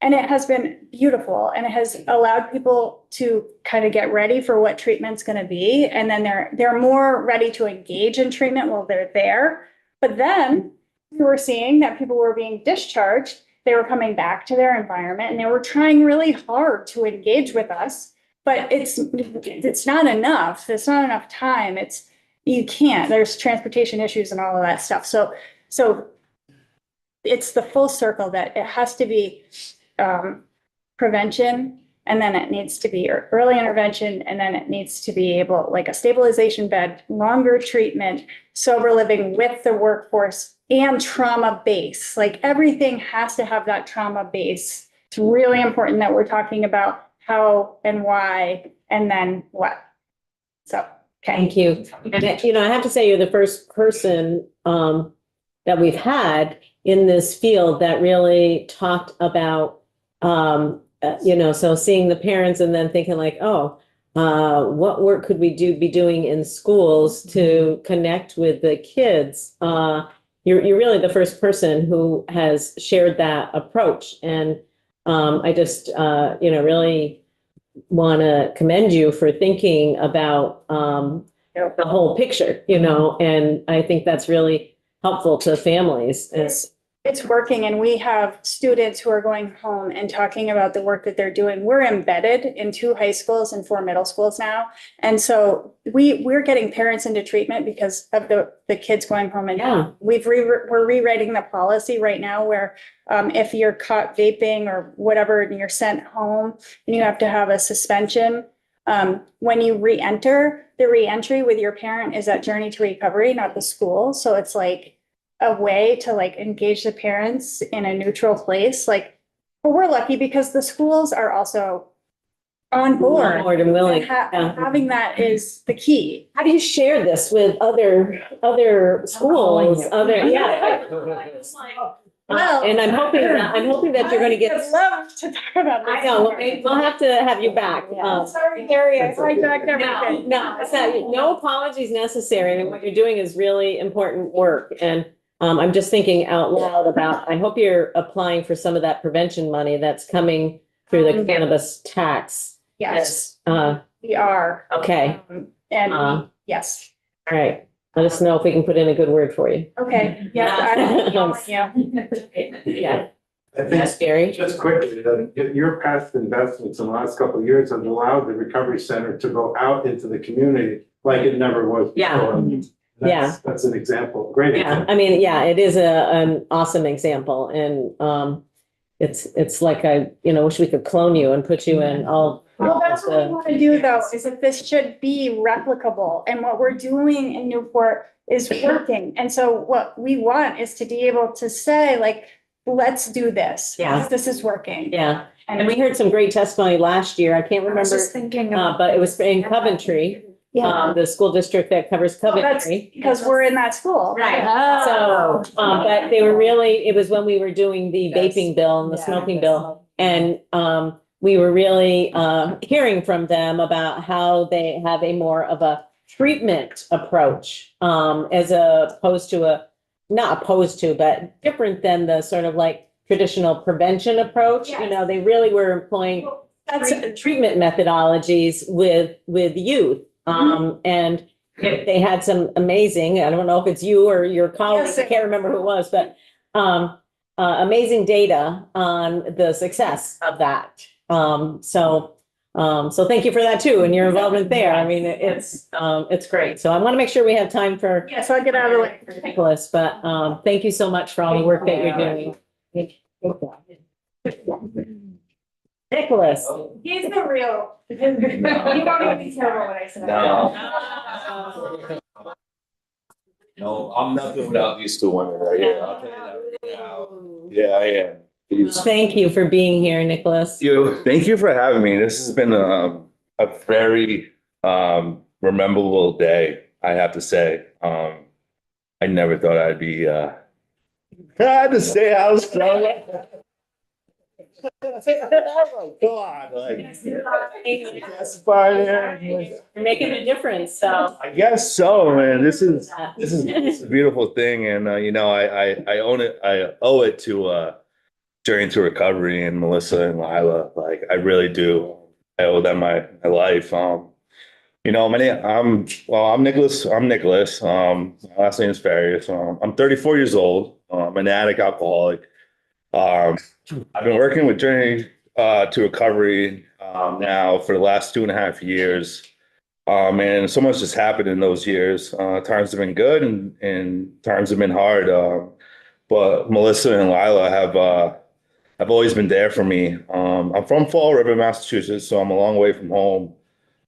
And it has been beautiful, and it has allowed people to kind of get ready for what treatment's going to be. And then they're more ready to engage in treatment while they're there. But then we were seeing that people were being discharged. They were coming back to their environment, and they were trying really hard to engage with us. But it's not enough. It's not enough time. You can't. There's transportation issues and all of that stuff. So it's the full circle that it has to be prevention, and then it needs to be early intervention, and then it needs to be a stabilization bed, longer treatment, sober living with the workforce, and trauma base. Everything has to have that trauma base. It's really important that we're talking about how and why and then what. So, okay. Thank you. And I have to say, you're the first person that we've had in this field that really talked about so seeing the parents and then thinking what work could we be doing in schools to connect with the kids? You're really the first person who has shared that approach. And I just, really want to commend you for thinking about the whole picture, and I think that's really helpful to families. It's working, and we have students who are going home and talking about the work that they're doing. We're embedded in 2 high schools and 4 middle schools now. And so we're getting parents into treatment because of the kids going home. And we're rewriting the policy right now where if you're caught vaping or whatever and you're sent home and you have to have a suspension, when you re-enter, the re-entry with your parent is at Journey to Recovery, not the school. So it's a way to engage the parents in a neutral place. But we're lucky because the schools are also on board and willing. Having that is the key. How do you share this with other schools? Well, and I'm hoping that you're going to get. I'd love to talk about this. I know. We'll have to have you back. Sorry, Gary, I hijacked everything. No apologies necessary. I mean, what you're doing is really important work, and I'm just thinking out loud about. I hope you're applying for some of that prevention money that's coming through the cannabis tax. Yes, we are. Okay. Yes. All right. Let us know if we can put in a good word for you. Okay. Yeah. Yeah. I think, Gary, just quickly, your past investments in the last couple of years have allowed the recovery center to go out into the community like it never was before. That's an example, great example. I mean, it is an awesome example, and it's like I wish we could clone you and put you in all. Well, that's what we want to do, though, is that this should be replicable, and what we're doing in Newport is working. And so what we want is to be able to say, let's do this. Yeah. This is working. Yeah. And we heard some great testimony last year. I can't remember, but it was in Coventry. The school district that covers Coventry. Because we're in that school. Right. So, but they were really, it was when we were doing the vaping bill and the smoking bill. And we were really hearing from them about how they have a more of a treatment approach as opposed to not opposed to, but different than the sort of traditional prevention approach. Yes. They really were employing treatment methodologies with youth. And they had some amazing, I don't know if it's you or your colleagues, I can't remember who it was, but amazing data on the success of that. So So thank you for that too, and your involvement there. I mean, it's great. So I want to make sure we have time for Yeah, so I'll get out of the way. Nicholas, but, thank you so much for all the work that you're doing. Nicholas. He's the real. You won't even be terrible when I say that. No, I'm nothing without these two women right here. I'll tell you that right now. Yeah, I am. These- Thank you for being here, Nicholas. Thank you for having me. This has been a very memorable day, I have to say. I never thought I'd be I had to stay out strong. Oh my God, like You're making a difference, so. I guess so, man. This is a beautiful thing, and you know, I own it. I owe it to Journey to Recovery and Melissa and Lila. Like I really do. I owe them my life. You know, I'm Nicholas. I'm Nicholas. My last name is Farias. I'm 34 years old. I'm an addict alcoholic. I've been working with Journey to Recovery now for the last 2.5 years. And so much has happened in those years. Times have been good and times have been hard. But Melissa and Lila have always been there for me. I'm from Fall River, Massachusetts, so I'm a long way from home.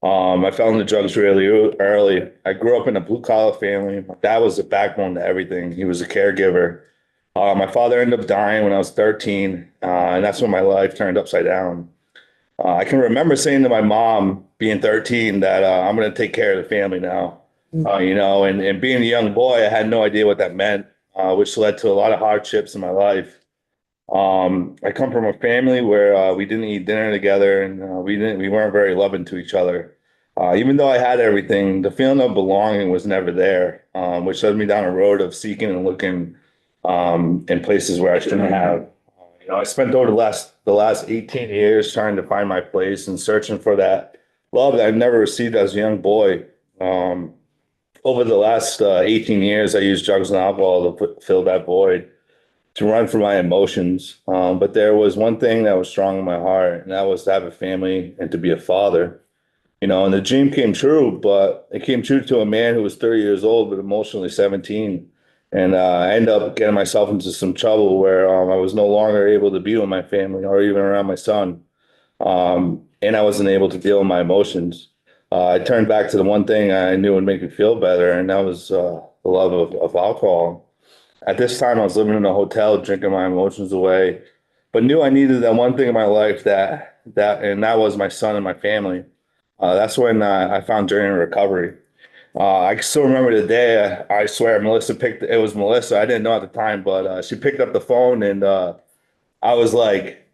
I fell into drugs really early. I grew up in a blue collar family. My dad was the backbone to everything. He was a caregiver. My father ended up dying when I was 13, and that's when my life turned upside down. I can remember saying to my mom, being 13, that I'm going to take care of the family now. You know, and being a young boy, I had no idea what that meant, which led to a lot of hardships in my life. I come from a family where we didn't eat dinner together, and we weren't very loving to each other. Even though I had everything, the feeling of belonging was never there, which led me down a road of seeking and looking in places where I shouldn't have. You know, I spent over the last 18 years trying to find my place and searching for that love that I never received as a young boy. Over the last 18 years, I used drugs and alcohol to fill that void, to run from my emotions. But there was one thing that was strong in my heart, and that was to have a family and to be a father. You know, and the dream came true, but it came true to a man who was 30 years old, but emotionally 17. And I ended up getting myself into some trouble where I was no longer able to be with my family or even around my son. And I wasn't able to deal with my emotions. I turned back to the one thing I knew would make me feel better, and that was the love of alcohol. At this time, I was living in a hotel, drinking my emotions away, but knew I needed that one thing in my life that was my son and my family. That's when I found Journey to Recovery. I still remember the day. I swear, it was Melissa. I didn't know at the time, but she picked up the phone, and I was like,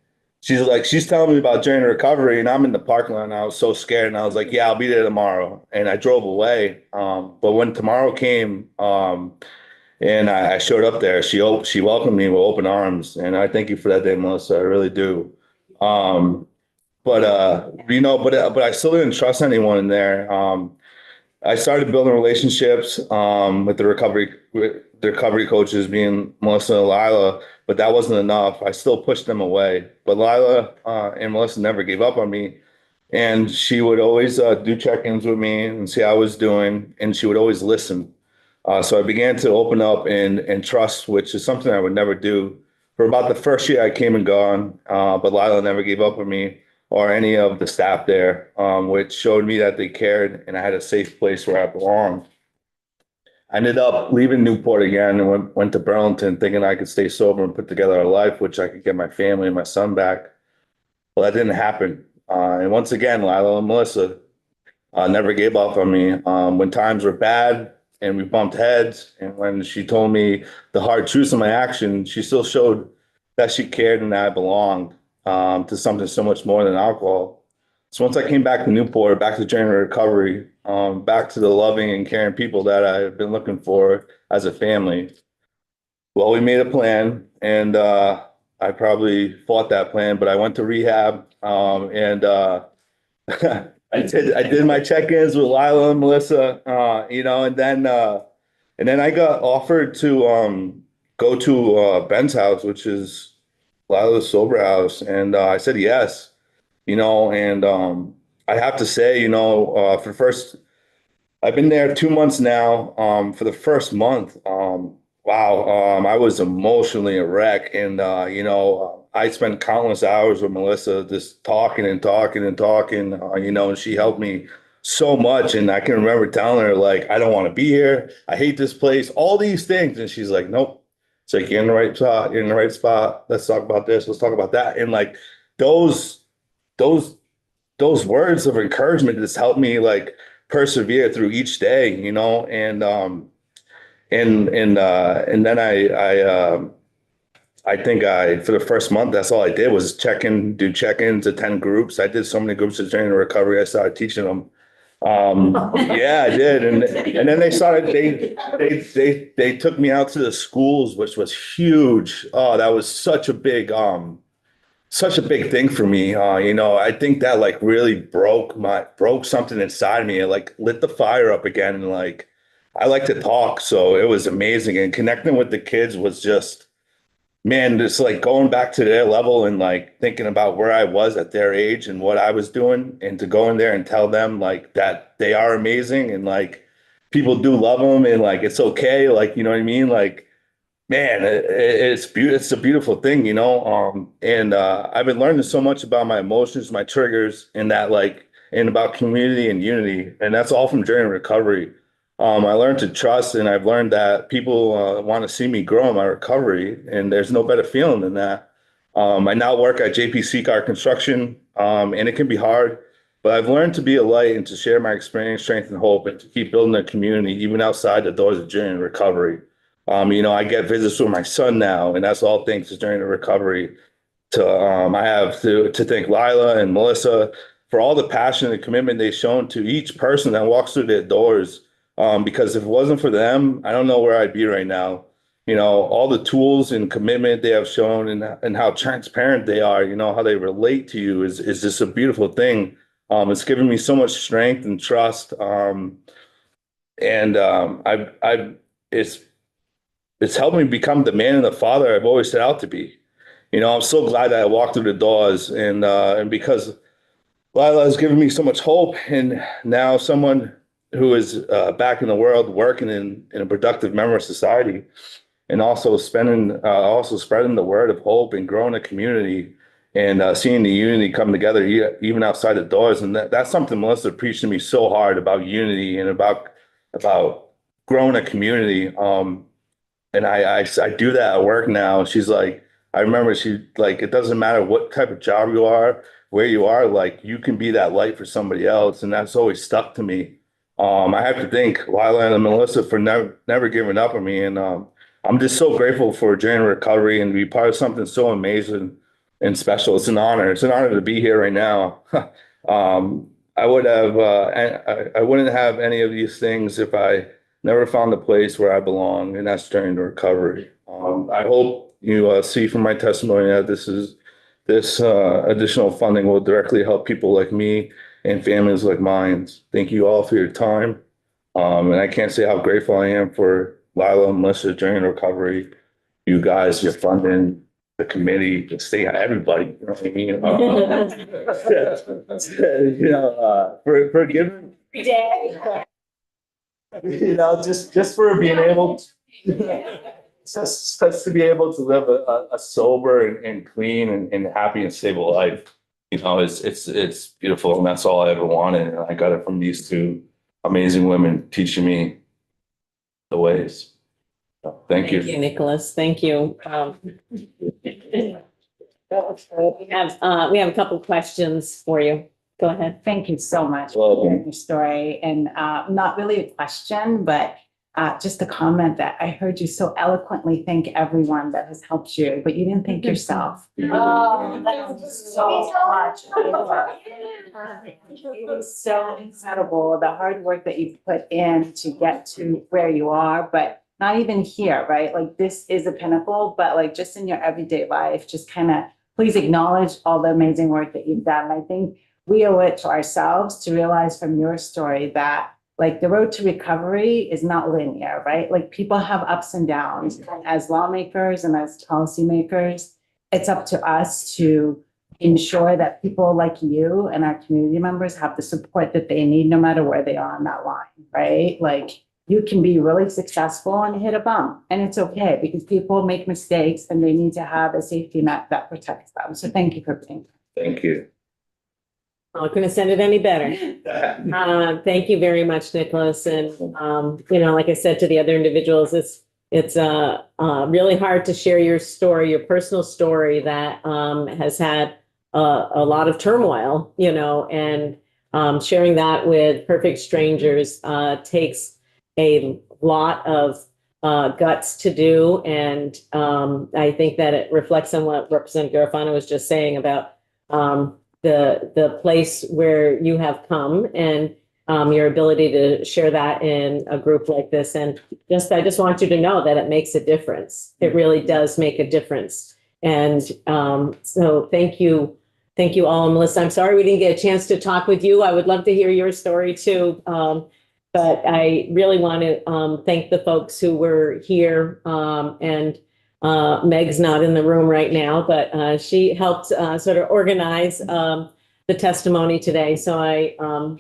she's telling me about Journey to Recovery, and I'm in the parking lot, and I was so scared, and I was like, yeah, I'll be there tomorrow, and I drove away. But when tomorrow came, and I showed up there, she welcomed me with open arms, and I thank you for that day, Melissa. I really do. You know, but I still didn't trust anyone in there. I started building relationships with the recovery coaches, being Melissa and Lila, but that wasn't enough. I still pushed them away. But Lila and Melissa never gave up on me, and she would always do check-ins with me and see how I was doing, and she would always listen. So I began to open up and trust, which is something I would never do. For about the first year, I came and gone, but Lila never gave up on me or any of the staff there, which showed me that they cared and I had a safe place where I belonged. I ended up leaving Newport again and went to Burlington thinking I could stay sober and put together a life, which I could get my family and my son back. Well, that didn't happen. And once again, Lila and Melissa never gave up on me. When times were bad and we bumped heads, and when she told me the hard truths of my action, she still showed that she cared and that I belonged to something so much more than alcohol. So once I came back to Newport, back to Journey to Recovery, back to the loving and caring people that I've been looking for as a family. Well, we made a plan, and I probably fought that plan, but I went to rehab, and I did my check-ins with Lila and Melissa, you know, and then I got offered to go to Ben's house, which is Lila's sober house, and I said yes, you know, and I have to say, for the first, I've been there 2 months now. For the first month, wow, I was emotionally a wreck. And, I spent countless hours with Melissa just talking and talking and talking, and she helped me so much. And I can remember telling her, like, I don't want to be here. I hate this place, all these things. And she's like, nope. It's like, you're in the right spot. You're in the right spot. Let's talk about this. Let's talk about that. And like those, those, those words of encouragement just helped me like persevere through each day, and then I think for the first month, that's all I did was do check-ins, attend groups. I did so many groups during the recovery. I started teaching them. Yeah, I did. And then they took me out to the schools, which was huge. Oh, that was such a big thing for me. I think that like really broke something inside me. It like lit the fire up again. And like, I like to talk. So it was amazing. And connecting with the kids was just, man, just like going back to their level and like thinking about where I was at their age and what I was doing, and to go in there and tell them like that they are amazing and like people do love them and like it's okay, like you know what I mean, like man, it's a beautiful thing, and I've been learning so much about my emotions, my triggers, and that like and about community and unity, and that's all from Journey to Recovery. I learned to trust, and I've learned that people want to see me grow in my recovery, and there's no better feeling than that. I now work at JP Car Construction, and it can be hard, but I've learned to be a light and to share my experience, strength, and hope, and to keep building a community even outside the doors of Journey to Recovery. I get visits with my son now, and that's all thanks to Journey to Recovery. I have to thank Lila and Melissa for all the passion and commitment they've shown to each person that walks through their doors. Because if it wasn't for them, I don't know where I'd be right now. All the tools and commitment they have shown, and how transparent they are, how they relate to you is just a beautiful thing. It's given me so much strength and trust. It's helped me become the man and the father I've always set out to be. I'm so glad that I walked through the doors, and because Lila has given me so much hope, and now someone who is back in the world working in a productive member of society, and also spreading the word of hope and growing a community, and seeing the unity come together even outside the doors. And that's something Melissa preached to me so hard about unity and about growing a community. And I do that at work now. She's like, I remember it doesn't matter what type of job you are, where you are, like you can be that light for somebody else. And that's always stuck to me. I have to thank Lila and Melissa for never giving up on me. And I'm just so grateful for Journey to Recovery and to be part of something so amazing and special. It's an honor. It's an honor to be here right now. I wouldn't have any of these things if I never found a place where I belong, and that's Journey to Recovery. I hope you see from my testimony that this additional funding will directly help people like me and families like mine. Thank you all for your time. And I can't say how grateful I am for Lila and Melissa, Journey to Recovery, you guys, your funding, the committee, the state, everybody, you know what I mean? For giving, just for being able to, just to be able to live a sober and clean and happy and stable life. It's beautiful, and that's all I ever wanted. And I got it from these two amazing women teaching me the ways. So, thank you. Thank you, Nicholas. Thank you. We have a couple questions for you. Go ahead. Thank you so much Welcome. for your story. And not really a question, but just a comment that I heard you so eloquently thank everyone that has helped you, but you didn't thank yourself. Oh, that's so much. It was so incredible, the hard work that you put in to get to where you are, but not even here, right? Like this is a pinnacle, but like just in your everyday life, just kind of please acknowledge all the amazing work that you've done. I think we owe it to ourselves to realize from your story that like the road to recovery is not linear, right? Like people have ups and downs. As lawmakers and as policymakers, it's up to us to ensure that people like you and our community members have the support that they need, no matter where they are on that line, right? Like, you can be really successful and hit a bump, and it's okay, because people make mistakes and they need to have a safety net that protects them. So thank you for being here. Thank you. I couldn't send it any better. Thank you very much, Nicholas. And, you know, like I said to the other individuals, it's really hard to share your story, your personal story that has had a lot of turmoil, you know, and sharing that with perfect strangers takes a lot of guts to do. And I think that it reflects on what Representative Garofano was just saying about the place where you have come and your ability to share that in a group like this. And I just want you to know that it makes a difference. It really does make a difference. And so thank you. Thank you all. Melissa, I'm sorry we didn't get a chance to talk with you. I would love to hear your story too. But I really want to thank the folks who were here. And Meg's not in the room right now, but she helped sort of organize the testimony today. So I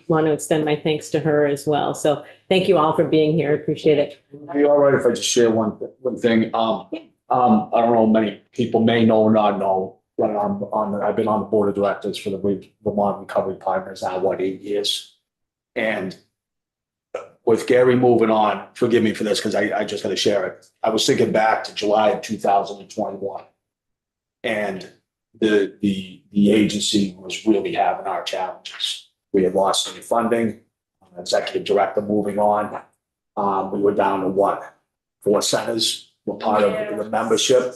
want to extend my thanks to her as well. So thank you all for being here. Appreciate it. Are you all right if I just share one thing? I don't know, many people may know or not know, but I've been on the board of directors for the Vermont Recovery Partners now, 8 years? And with Gary moving on, forgive me for this because I just got to share it. I was thinking back to July of 2021, and the agency was really having our challenges. We had lost any funding, executive director moving on. We were down to 4 centers were part of the membership.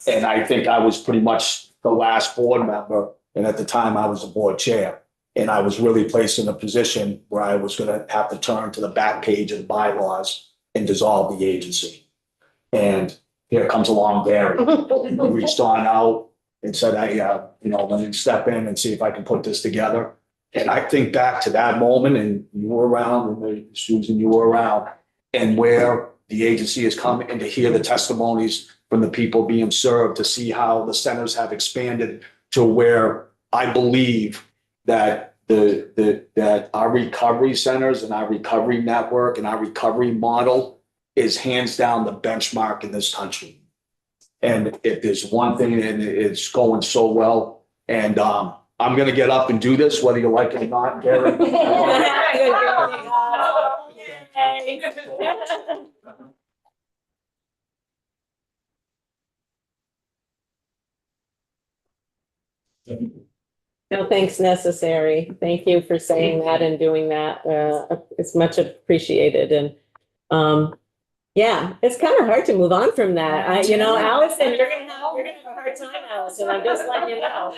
And I think I was pretty much the last board member. And at the time I was the board chair. And I was really placed in a position where I was going to have to turn to the back page of the bylaws and dissolve the agency. And here comes along Gary. He reached on out and said, let me step in and see if I can put this together. And I think back to that moment, and you were around, and Susan, you were around, and where the agency has come, and to hear the testimonies from the people being served, to see how the centers have expanded to where I believe that that our recovery centers and our recovery network and our recovery model is hands down the benchmark in this country. And if there's one thing, and it's going so well, and I'm going to get up and do this, whether you like it or not, Gary. No thanks necessary. Thank you for saying that and doing that. It's much appreciated. And yeah, it's kind of hard to move on from that. Allison, you're gonna have a hard time, Allison. I'm just letting you know.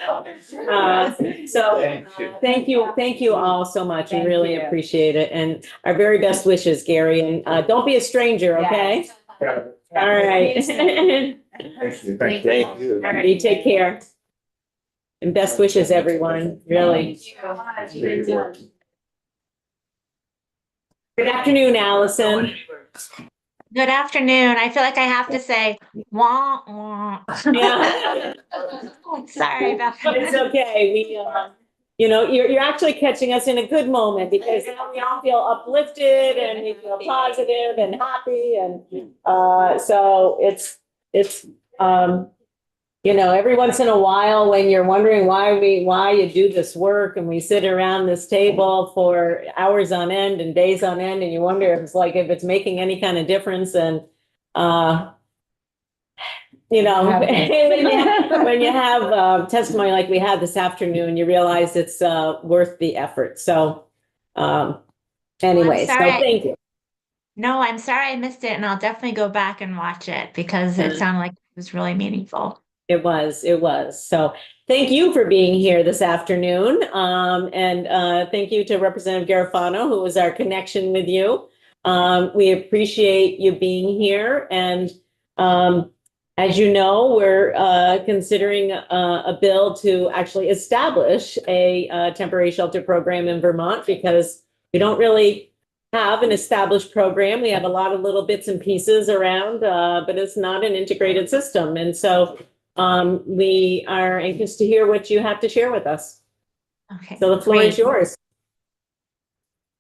Thank you all so much. We really appreciate it. And our very best wishes, Gary. And don't be a stranger, okay? Yeah. All right. Thank you. Thank you. All right, you take care. And best wishes, everyone, really. Good afternoon, Allison. Good afternoon. I feel like I have to say, wah, wah. Yeah. Sorry about that. It's okay. You're actually catching us in a good moment, because now we all feel uplifted and we feel positive and happy. And so it's every once in a while, when you're wondering why you do this work, and we sit around this table for hours on end and days on end, and you wonder if it's making any kind of difference. And when you have testimony like we had this afternoon, you realize it's worth the effort. So anyway, so thank you. No, I'm sorry I missed it, and I'll definitely go back and watch it, because it sounded like it was really meaningful. It was. So thank you for being here this afternoon. And thank you to Representative Garofano, who was our connection with you. We appreciate you being here. And as you know, we're considering a bill to actually establish a temporary shelter program in Vermont, because we don't really have an established program. We have a lot of little bits and pieces around, but it's not an integrated system. And so We are anxious to hear what you have to share with us. Okay. So the floor is great. yours.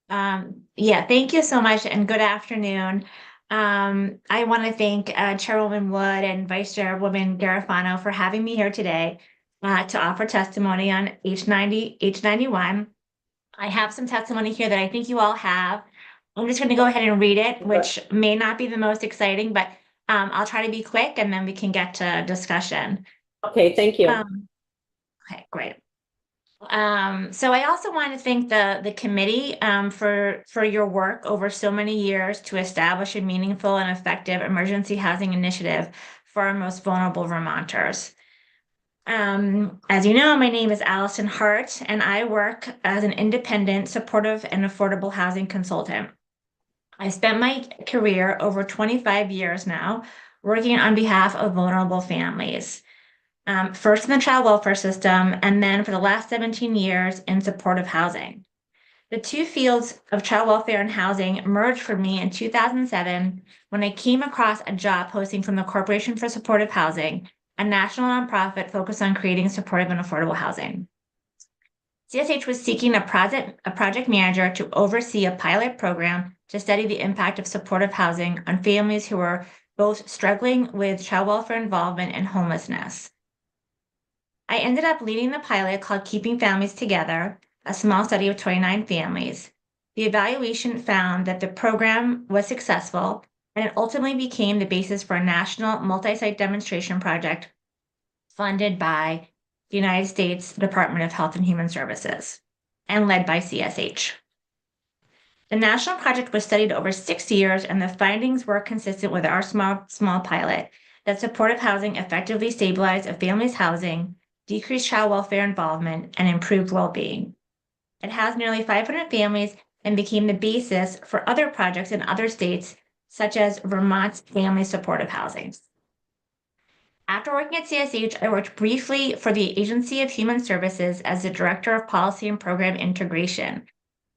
Yeah, thank you so much and good afternoon. I want to thank Chairwoman Wood and Vice Chairwoman Garofano for having me here today to offer testimony on H91. I have some testimony here that I think you all have. I'm just going to go ahead and read it, which may not be the most exciting, but I'll try to be quick and then we can get to discussion. Okay, thank you. Okay, great. So I also want to thank the committee for your work over so many years to establish a meaningful and effective emergency housing initiative for our most vulnerable Vermonters. As you know, my name is Allison Hart, and I work as an independent, supportive, and affordable housing consultant. I spent my career over 25 years now working on behalf of vulnerable families. First in the child welfare system, and then for the last 17 years in supportive housing. The two fields of child welfare and housing merged for me in 2007 when I came across a job posting from the Corporation for Supportive Housing, a national nonprofit focused on creating supportive and affordable housing. CSH was seeking a project manager to oversee a pilot program to study the impact of supportive housing on families who were both struggling with child welfare involvement and homelessness. I ended up leading the pilot called Keeping Families Together, a small study of 29 families. The evaluation found that the program was successful, and it ultimately became the basis for a national multi-site demonstration project funded by the United States Department of Health and Human Services and led by CSH. The national project was studied over 6 years, and the findings were consistent with our small pilot that supportive housing effectively stabilized a family's housing, decreased child welfare involvement, and improved well-being. It has nearly 500 families and became the basis for other projects in other states, such as Vermont's Family Supportive Housing. After working at CSH, I worked briefly for the Agency of Human Services as the Director of Policy and Program Integration.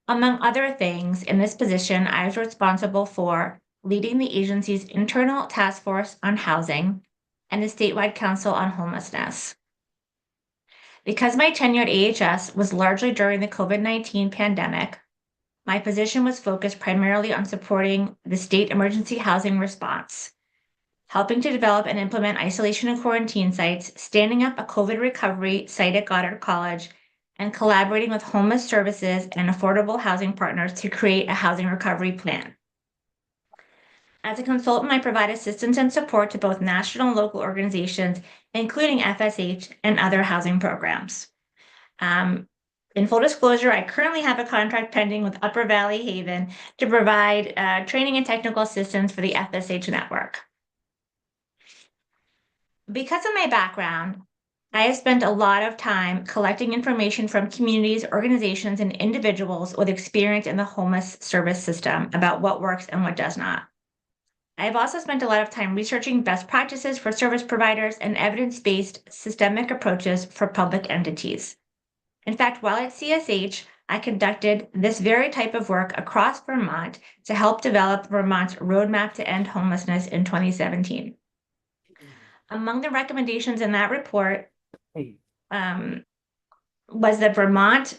Among other things, in this position, I was responsible for leading the agency's internal task force on housing and the statewide council on homelessness. Because my tenure at AHS was largely during the COVID-19 pandemic, my position was focused primarily on supporting the state emergency housing response, helping to develop and implement isolation and quarantine sites, standing up a COVID recovery site at Goddard College, and collaborating with homeless services and affordable housing partners to create a housing recovery plan. As a consultant, I provide assistance and support to both national and local organizations, including FSH and other housing programs. In full disclosure, I currently have a contract pending with Upper Valley Haven to provide training and technical assistance for the FSH network. Because of my background, I have spent a lot of time collecting information from communities, organizations, and individuals with experience in the homeless service system about what works and what does not. I have also spent a lot of time researching best practices for service providers and evidence-based systemic approaches for public entities. In fact, while at CSH, I conducted this very type of work across Vermont to help develop Vermont's roadmap to end homelessness in 2017. Among the recommendations in that report was that Vermont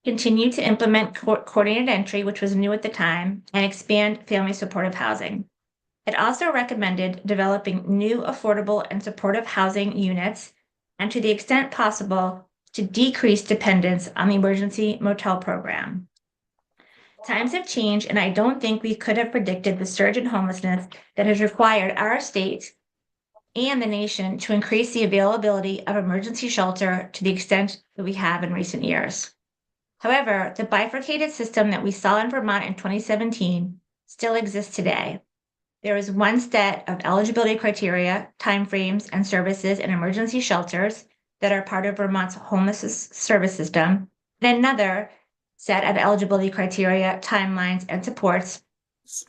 continue to implement coordinated entry, which was new at the time, and expand family supportive housing. It also recommended developing new affordable and supportive housing units, and to the extent possible, to decrease dependence on the emergency motel program. Times have changed, and I don't think we could have predicted the surge in homelessness that has required our state and the nation to increase the availability of emergency shelter to the extent that we have in recent years. However, the bifurcated system that we saw in Vermont in 2017 still exists today. There is one set of eligibility criteria, timeframes, and services in emergency shelters that are part of Vermont's homeless service system, and another set of eligibility criteria, timelines, and supports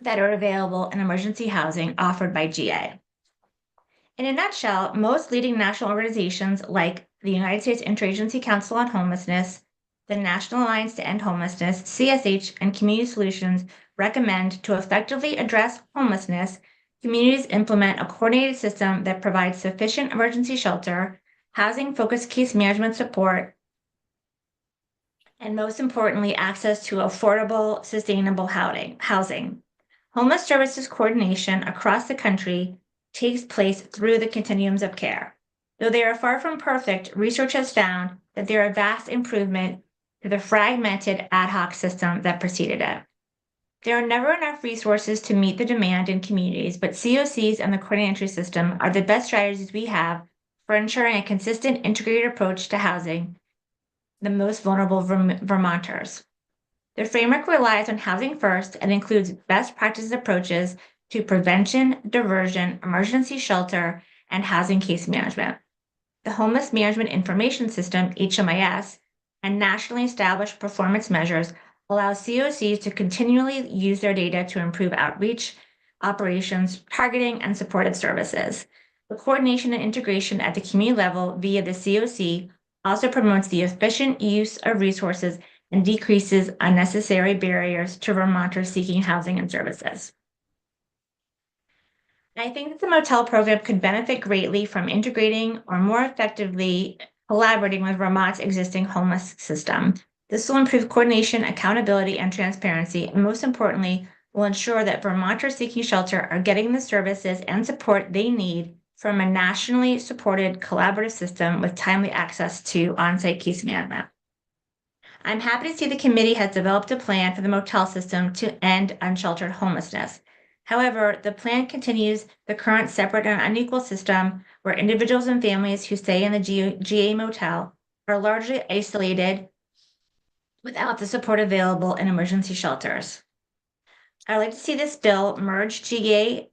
that are available in emergency housing offered by GA. In a nutshell, most leading national organizations like the United States Interagency Council on Homelessness, the National Alliance to End Homelessness, CSH, and Community Solutions recommend to effectively address homelessness communities implement a coordinated system that provides sufficient emergency shelter, housing-focused case management support, and most importantly, access to affordable, sustainable housing. Homeless services coordination across the country takes place through the continuums of care. Though they are far from perfect, research has found that they are a vast improvement to the fragmented ad hoc system that preceded it. There are never enough resources to meet the demand in communities, but COCs and the coordinated entry system are the best strategies we have for ensuring a consistent integrated approach to housing the most vulnerable Vermonters. The framework relies on housing first and includes best practices approaches to prevention, diversion, emergency shelter, and housing case management. The Homeless Management Information System, HMIS, and nationally established performance measures allow COCs to continually use their data to improve outreach, operations, targeting, and supportive services. The coordination and integration at the community level via the COC also promotes the efficient use of resources and decreases unnecessary barriers to Vermonters seeking housing and services. I think that the motel program could benefit greatly from integrating or more effectively collaborating with Vermont's existing homeless system. This will improve coordination, accountability, and transparency, and most importantly, will ensure that Vermonters seeking shelter are getting the services and support they need from a nationally supported collaborative system with timely access to on-site case management. I'm happy to see the committee has developed a plan for the motel system to end unsheltered homelessness. However, the plan continues the current separate and unequal system where individuals and families who stay in the GA motel are largely isolated without the support available in emergency shelters. I'd like to see this bill merge GA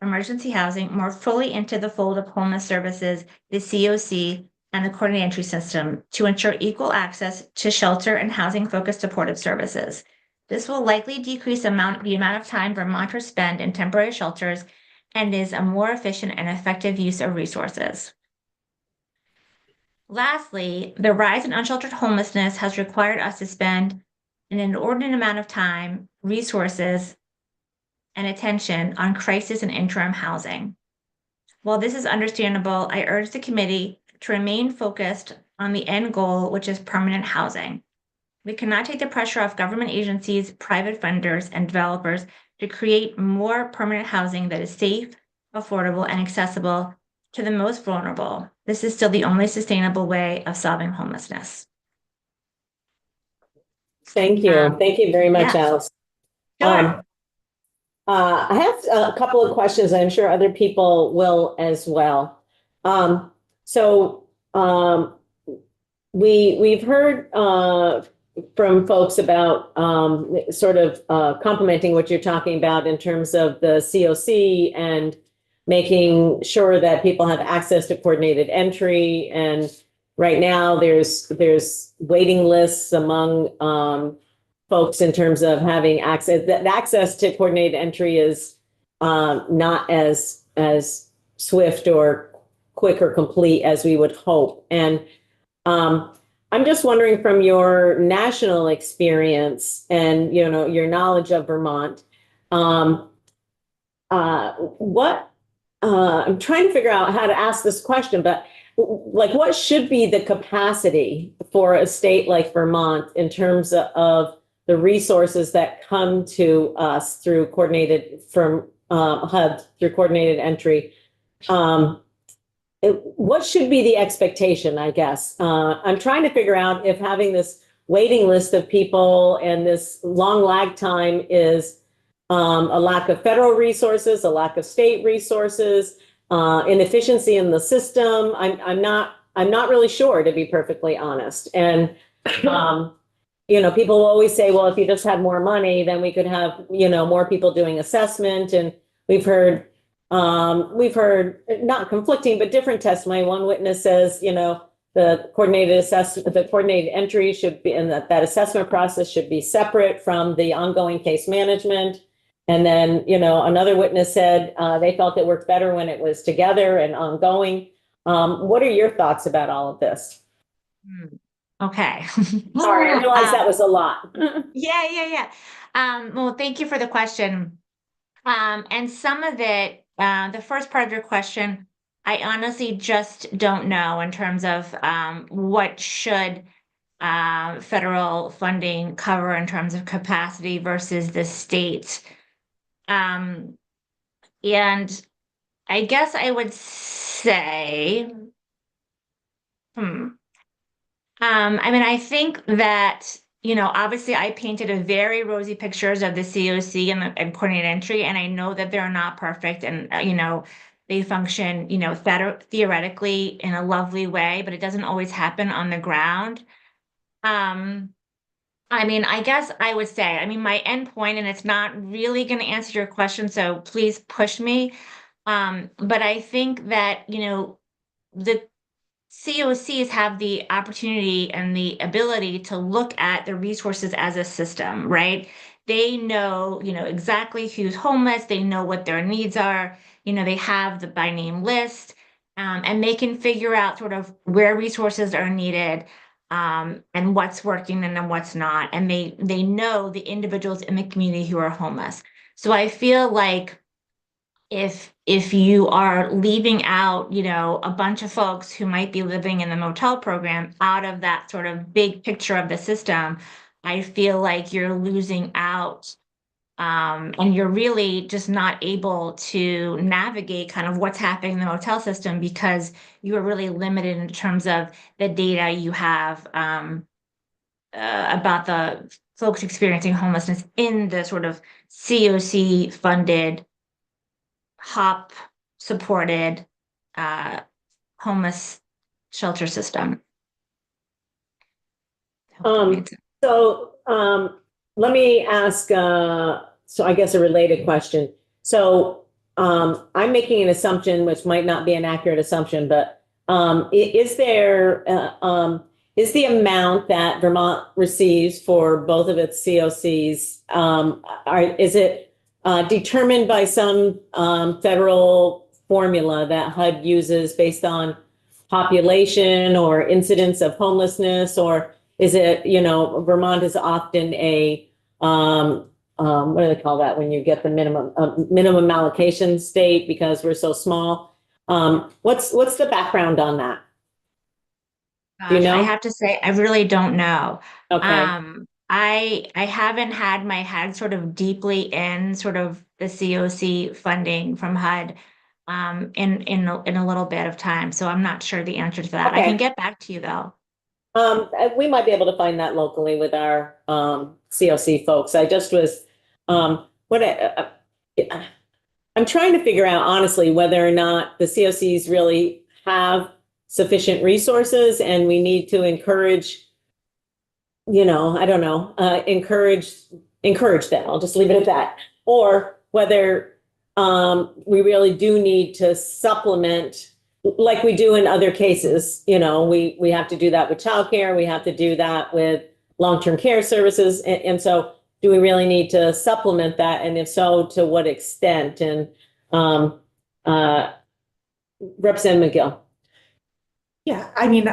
emergency housing more fully into the fold of homeless services, the COC, and the coordinated entry system to ensure equal access to shelter and housing-focused supportive services. This will likely decrease the amount of time Vermonters spend in temporary shelters and is a more efficient and effective use of resources. Lastly, the rise in unsheltered homelessness has required us to spend an inordinate amount of time, resources, and attention on crisis and interim housing. While this is understandable, I urge the committee to remain focused on the end goal, which is permanent housing. We cannot take the pressure off government agencies, private funders, and developers to create more permanent housing that is safe, affordable, and accessible to the most vulnerable. This is still the only sustainable way of solving homelessness. Thank you. Thank you very much, yeah. Alice. Sure. I have a couple of questions. I'm sure other people will as well. We've heard from folks about sort of complementing what you're talking about in terms of the COC and making sure that people have access to coordinated entry. And right now there's waiting lists among folks in terms of having access. The access to coordinated entry is not as swift or quick or complete as we would hope. And I'm just wondering, from your national experience and your knowledge of Vermont, I'm trying to figure out how to ask this question, but like, what should be the capacity for a state like Vermont in terms of the resources that come to us through coordinated HUD, through coordinated entry? What should be the expectation, I guess? I'm trying to figure out if having this waiting list of people and this long lag time is a lack of federal resources, a lack of state resources, inefficiency in the system. I'm not really sure, to be perfectly honest. And people always say, well, if you just had more money, then we could have more people doing assessment. And we've heard not conflicting, but different testimony. One witness says, the coordinated entry should be, and that assessment process should be separate from the ongoing case management. And then, another witness said they felt it worked better when it was together and ongoing. What are your thoughts about all of this? Okay. Sorry, I realized that was a lot. Yeah. Well, thank you for the question. And some of it the first part of your question, I honestly just don't know in terms of what should federal funding cover in terms of capacity versus the state. And I guess I would say, I mean, I think that, you know, obviously I painted a very rosy pictures of the COC and coordinated entry, and I know that they're not perfect and, you know, they function, you know, theoretically in a lovely way, but it doesn't always happen on the ground. I mean, I guess I would say, I mean, my end point, and it's not really going to answer your question, so please push me. But I think that, you know, the COCs have the opportunity and the ability to look at the resources as a system, right? They know, you know, exactly who's homeless. They know what their needs are. You know, they have the by name list, and they can figure out sort of where resources are needed, and what's working and then what's not. And they know the individuals in the community who are homeless. So I feel like if you are leaving out, you know, a bunch of folks who might be living in the motel program out of that sort of big picture of the system, I feel like you're losing out. And you're really just not able to navigate kind of what's happening in the motel system because you are really limited in terms of the data you have about the folks experiencing homelessness in the sort of COC funded, HOP supported homeless shelter system. So let me ask, so I guess a related question. So I'm making an assumption, which might not be an accurate assumption, but is the amount that Vermont receives for both of its COCs, is it determined by some federal formula that HUD uses based on population or incidence of homelessness, or is it, you know, Vermont is often a, what do they call that when you get the minimum allocation state because we're so small? What's the background on that? Do you know? I have to say, I really don't know. Okay. I haven't had my head sort of deeply in sort of the COC funding from HUD in a little bit of time, so I'm not sure the answer to that. I Okay. can get back to you though. We might be able to find that locally with our COC folks. I just was I'm trying to figure out honestly whether or not the COCs really have sufficient resources, and we need to encourage, you know, I don't know, encourage them. I'll just leave it at that. Or whether we really do need to supplement like we do in other cases. You know, we have to do that with childcare. We have to do that with long-term care services. And so do we really need to supplement that? And if so, to what extent? And Representative McGill. Yeah, I mean,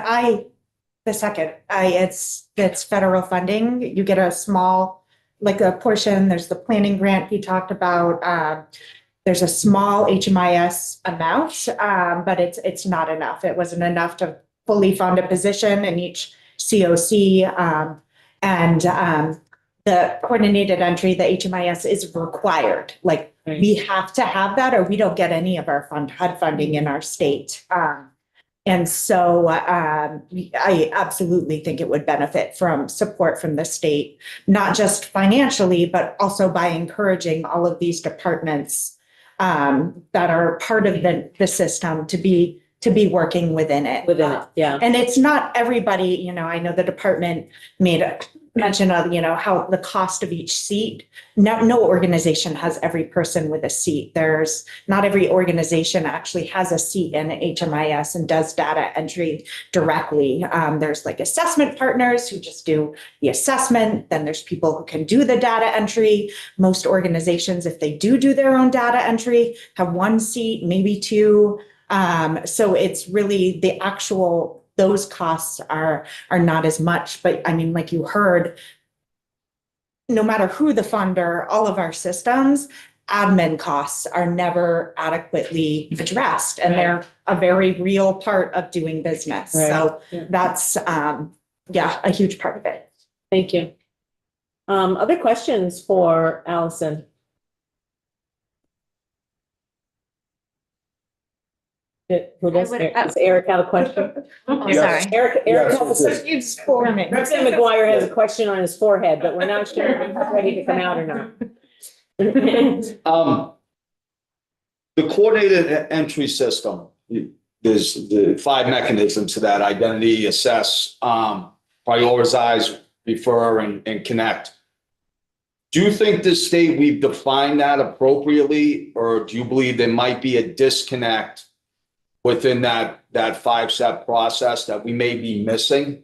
it's federal funding. You get a small, like a portion, there's the planning grant he talked about. There's a small HMIS amount, but it's not enough. It wasn't enough to fully fund a position in each COC. The coordinated entry, the HMIS is required. Like we have to have that or we don't get any of our HUD funding in our state. And so I absolutely think it would benefit from support from the state, not just financially, but also by encouraging all of these departments that are part of the system to be working within it. Yeah. And it's not everybody, you know, I know the department made a mention of, you know, how the cost of each seat. No organization has every person with a seat. Not every organization actually has a seat in HMIS and does data entry directly. There's like assessment partners who just do the assessment. Then there's people who can do the data entry. Most organizations, if they do their own data entry, have one seat, maybe two. So it's really those costs are not as much, but I mean, like you heard, no matter who the funder, all of our systems, admin costs are never adequately addressed, and they're a very real part of doing business. So that's, yeah, a huge part of it. Thank you. Other questions for Allison? Who does, does Eric have a question? Oh, Yes. sorry. Eric has a Yes, question. It's forming. Representative McGuire has a question on his forehead, but we're not sure if he's ready to come out or not. The coordinated entry system, there's the 5 mechanisms to that: identity, assess, prioritize, refer, and connect. Do you think the state, we've defined that appropriately, or do you believe there might be a disconnect within that 5-step process that we may be missing?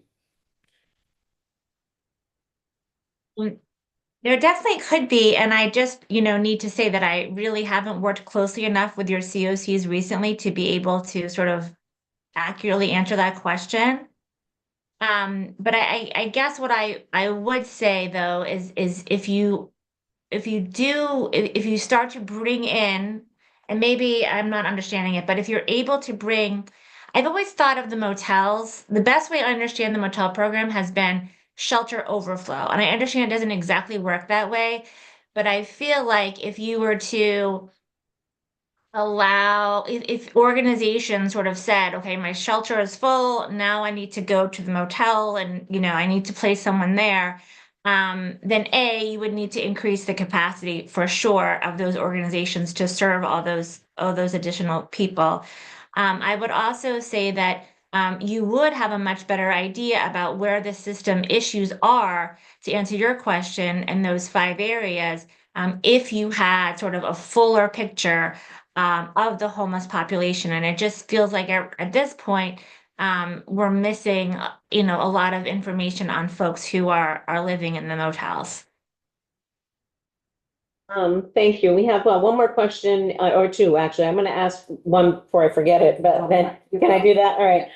There definitely could be, and I just, need to say that I really haven't worked closely enough with your COCs recently to be able to sort of accurately answer that question. But I guess what I would say though is if you start to bring in, and maybe I'm not understanding it, but if you're able to bring, I've always thought of the motels, the best way I understand the motel program has been shelter overflow. And I understand it doesn't exactly work that way, but I feel like if you were to allow, if organizations sort of said, okay, my shelter is full, now I need to go to the motel and, I need to place someone there, then you would need to increase the capacity for sure of those organizations to serve all those additional people. I would also say that you would have a much better idea about where the system issues are, to answer your question, in those 5 areas, if you had sort of a fuller picture of the homeless population. And it just feels like at this point, we're missing, a lot of information on folks who are living in the motels. Thank you. We have one more question, or 2, actually. I'm going to ask one before I forget it, but then can I do that? All right.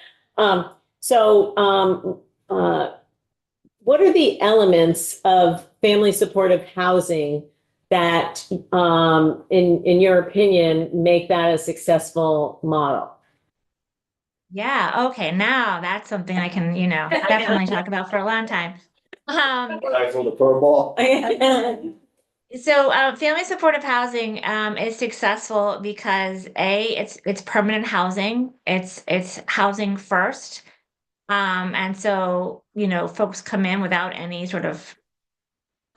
What are the elements of family supportive housing that, in your opinion, make that a successful model? Yeah, okay, now that's something I can, definitely talk about for a long time. I throw the curveball. So family supportive housing is successful because it's permanent housing. It's housing first. And so, folks come in without any sort of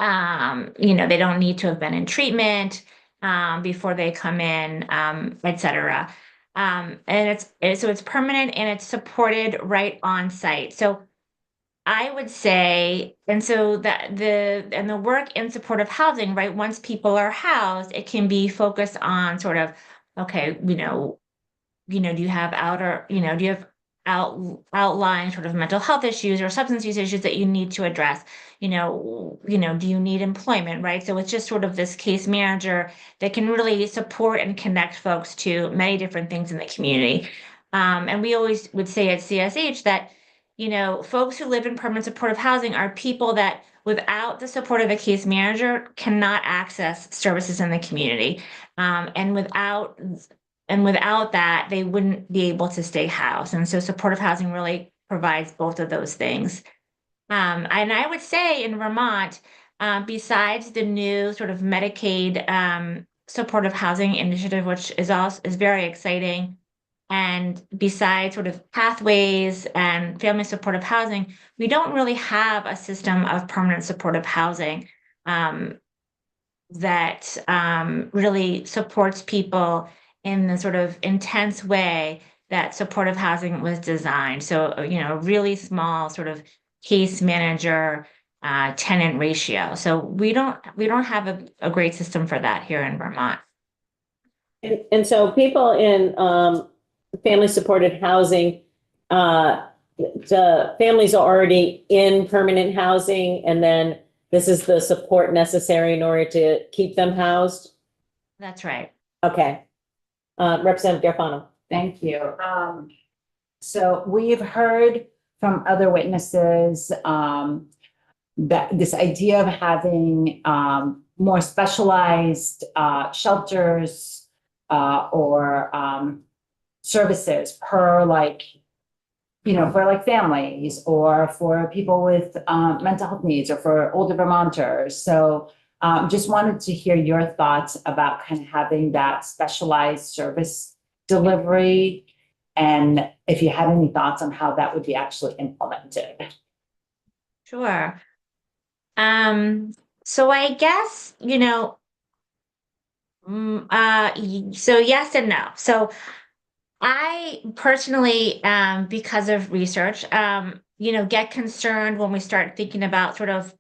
they don't need to have been in treatment before they come in, et cetera. And it's permanent and it's supported right on site. So I would say, and so the work in supportive housing, right? Once people are housed, it can be focused on sort of, okay, do you have outlying sort of mental health issues or substance use issues that you need to address? Do you need employment, right? So it's just sort of this case manager that can really support and connect folks to many different things in the community. And we always would say at CSH that, folks who live in permanent supportive housing are people that without the support of a case manager cannot access services in the community. And without that, they wouldn't be able to stay housed. And so supportive housing really provides both of those things. And I would say in Vermont, besides the new sort of Medicaid supportive housing initiative, which is very exciting, and besides sort of pathways and family supportive housing, we don't really have a system of permanent supportive housing that really supports people in the sort of intense way that supportive housing was designed. So, really small sort of case manager tenant ratio. So we don't have a great system for that here in Vermont. And so people in family supported housing, the families are already in permanent housing, and then this is the support necessary in order to keep them housed? That's right. Okay. Representative Garfano. Thank you. So we've heard from other witnesses that this idea of having more specialized shelters or services per like, you know, for like families or for people with mental health needs or for older Vermonters. So just wanted to hear your thoughts about kind of having that specialized service delivery, and if you had any thoughts on how that would be actually implemented. Sure. So I guess, you know, so yes and no. So I personally, because of research, you know, get concerned when we start thinking about sort of,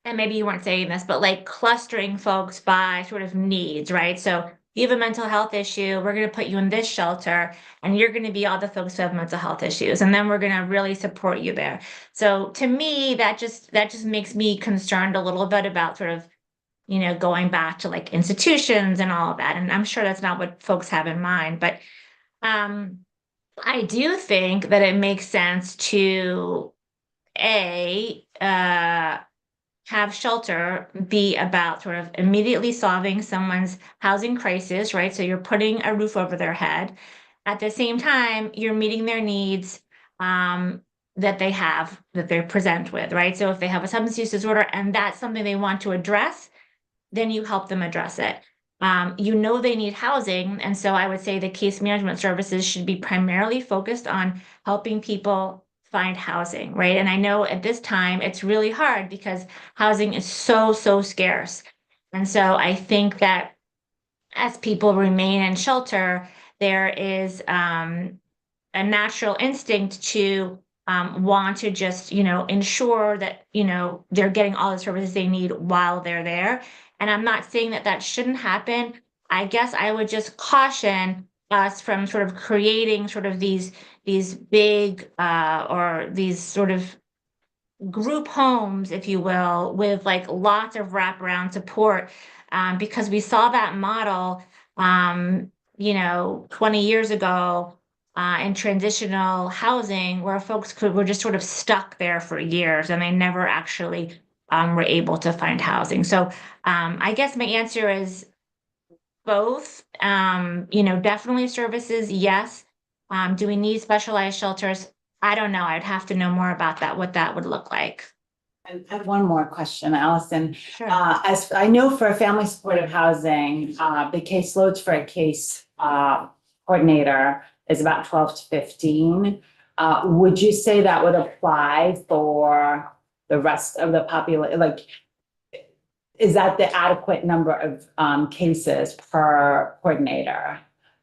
and maybe you weren't saying this, but like clustering folks by sort of needs, right? So you have a mental health issue, we're going to put you in this shelter, and you're going to be all the folks who have mental health issues, and then we're going to really support you there. So to me, that just makes me concerned a little bit about sort of, you know, going back to like institutions and all of that. And I'm sure that's not what folks have in mind, but I do think that it makes sense to have shelter be about sort of immediately solving someone's housing crisis, right? So you're putting a roof over their head. At the same time, you're meeting their needs that they have, that they present with, right? So if they have a substance use disorder and that's something they want to address, then you help them address it. You know they need housing, and so I would say the case management services should be primarily focused on helping people find housing, right? And I know at this time it's really hard because housing is so scarce. And so I think that as people remain in shelter, there is a natural instinct to want to just, you know, ensure that, you know, they're getting all the services they need while they're there. And I'm not saying that that shouldn't happen. I guess I would just caution us from sort of creating sort of these big or these sort of group homes, if you will, with like lots of wraparound support, because we saw that model, you know, 20 years ago in transitional housing where folks were just sort of stuck there for years and they never actually were able to find housing. So I guess my answer is both. You know, definitely services, yes. Do we need specialized shelters? I don't know. I'd have to know more about that, what that would look like. I have one more question, Allison. Sure. As I know for family supportive housing, the caseloads for a case coordinator is about 12 to 15. Would you say that would apply for the rest of the population? Like, is that the adequate number of cases per coordinator,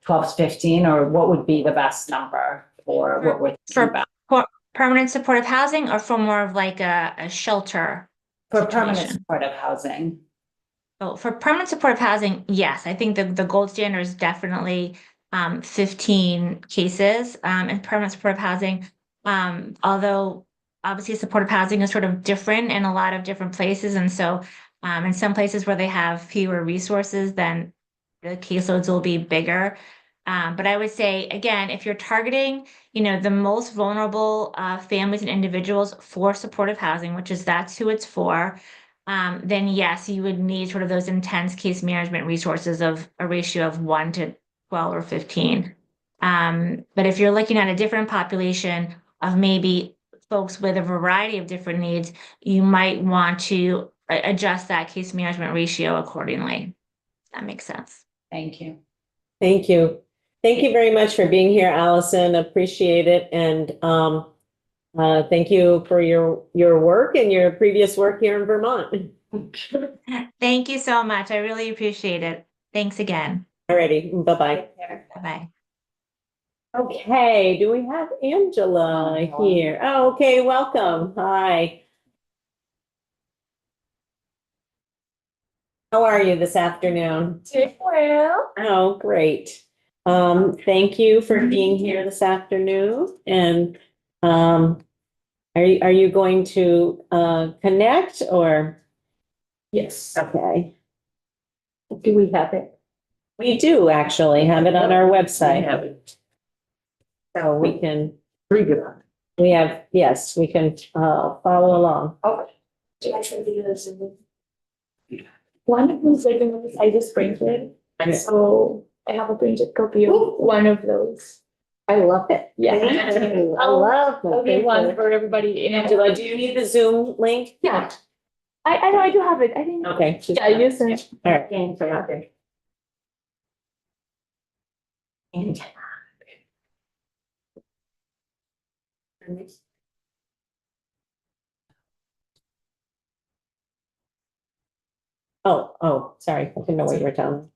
12 to 15, or what would be the best number for what we're thinking about? For permanent supportive housing or for more of like a shelter? For permanent supportive housing. Oh, for permanent supportive housing, yes, I think the gold standard is definitely 15 cases in permanent supportive housing. Although obviously supportive housing is sort of different in a lot of different places. And so in some places where they have fewer resources, then the caseloads will be bigger. But I would say, again, if you're targeting, you know, the most vulnerable families and individuals for supportive housing, that's who it's for, then yes, you would need sort of those intense case management resources of a ratio of 1 to 12 or 15. But if you're looking at a different population of maybe folks with a variety of different needs, you might want to adjust that case management ratio accordingly. That makes sense. Thank you. Thank you. Thank you very much for being here, Allison. Appreciate it. And thank you for your work and your previous work here in Vermont. Thank you so much. I really appreciate it. Thanks again. Alrighty. Bye-bye. Bye-bye. Okay, do we have Angela here? Oh, okay, welcome. Hi. How are you this afternoon? Doing well. Oh, great. Thank you for being here this afternoon. And are you going to connect or? Yes. Okay. Do we have it? We do actually have it on our website. We have it. So we can, Pretty good on it. we have, yes, we can follow along. Oh. Do I show videos in one of those documents I just printed, so I have a printed copy of one of those. I love it. Yeah. I love I'll that. give one for everybody. Angela, do you need the Zoom link? Yeah. I know I do have it. I think. Okay. Yeah, I use it. All right. Thanks for that. And sorry. I didn't know what you were telling me.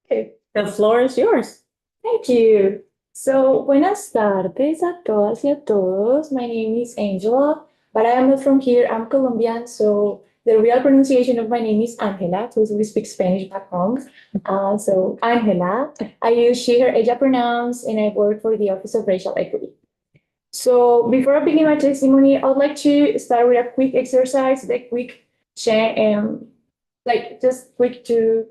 Okay. The floor is yours. Thank you. So, buenas tardes a todas y a todos. My name is Angela, but I am not from here. I'm Colombian, so the real pronunciation of my name is Angela, because we speak Spanish back home. So, Angela. I use she, her, ella pronouns, and I work for the Office of Racial Equity. So, before I begin my testimony, I would like to start with a quick exercise, the quick share, like just quick two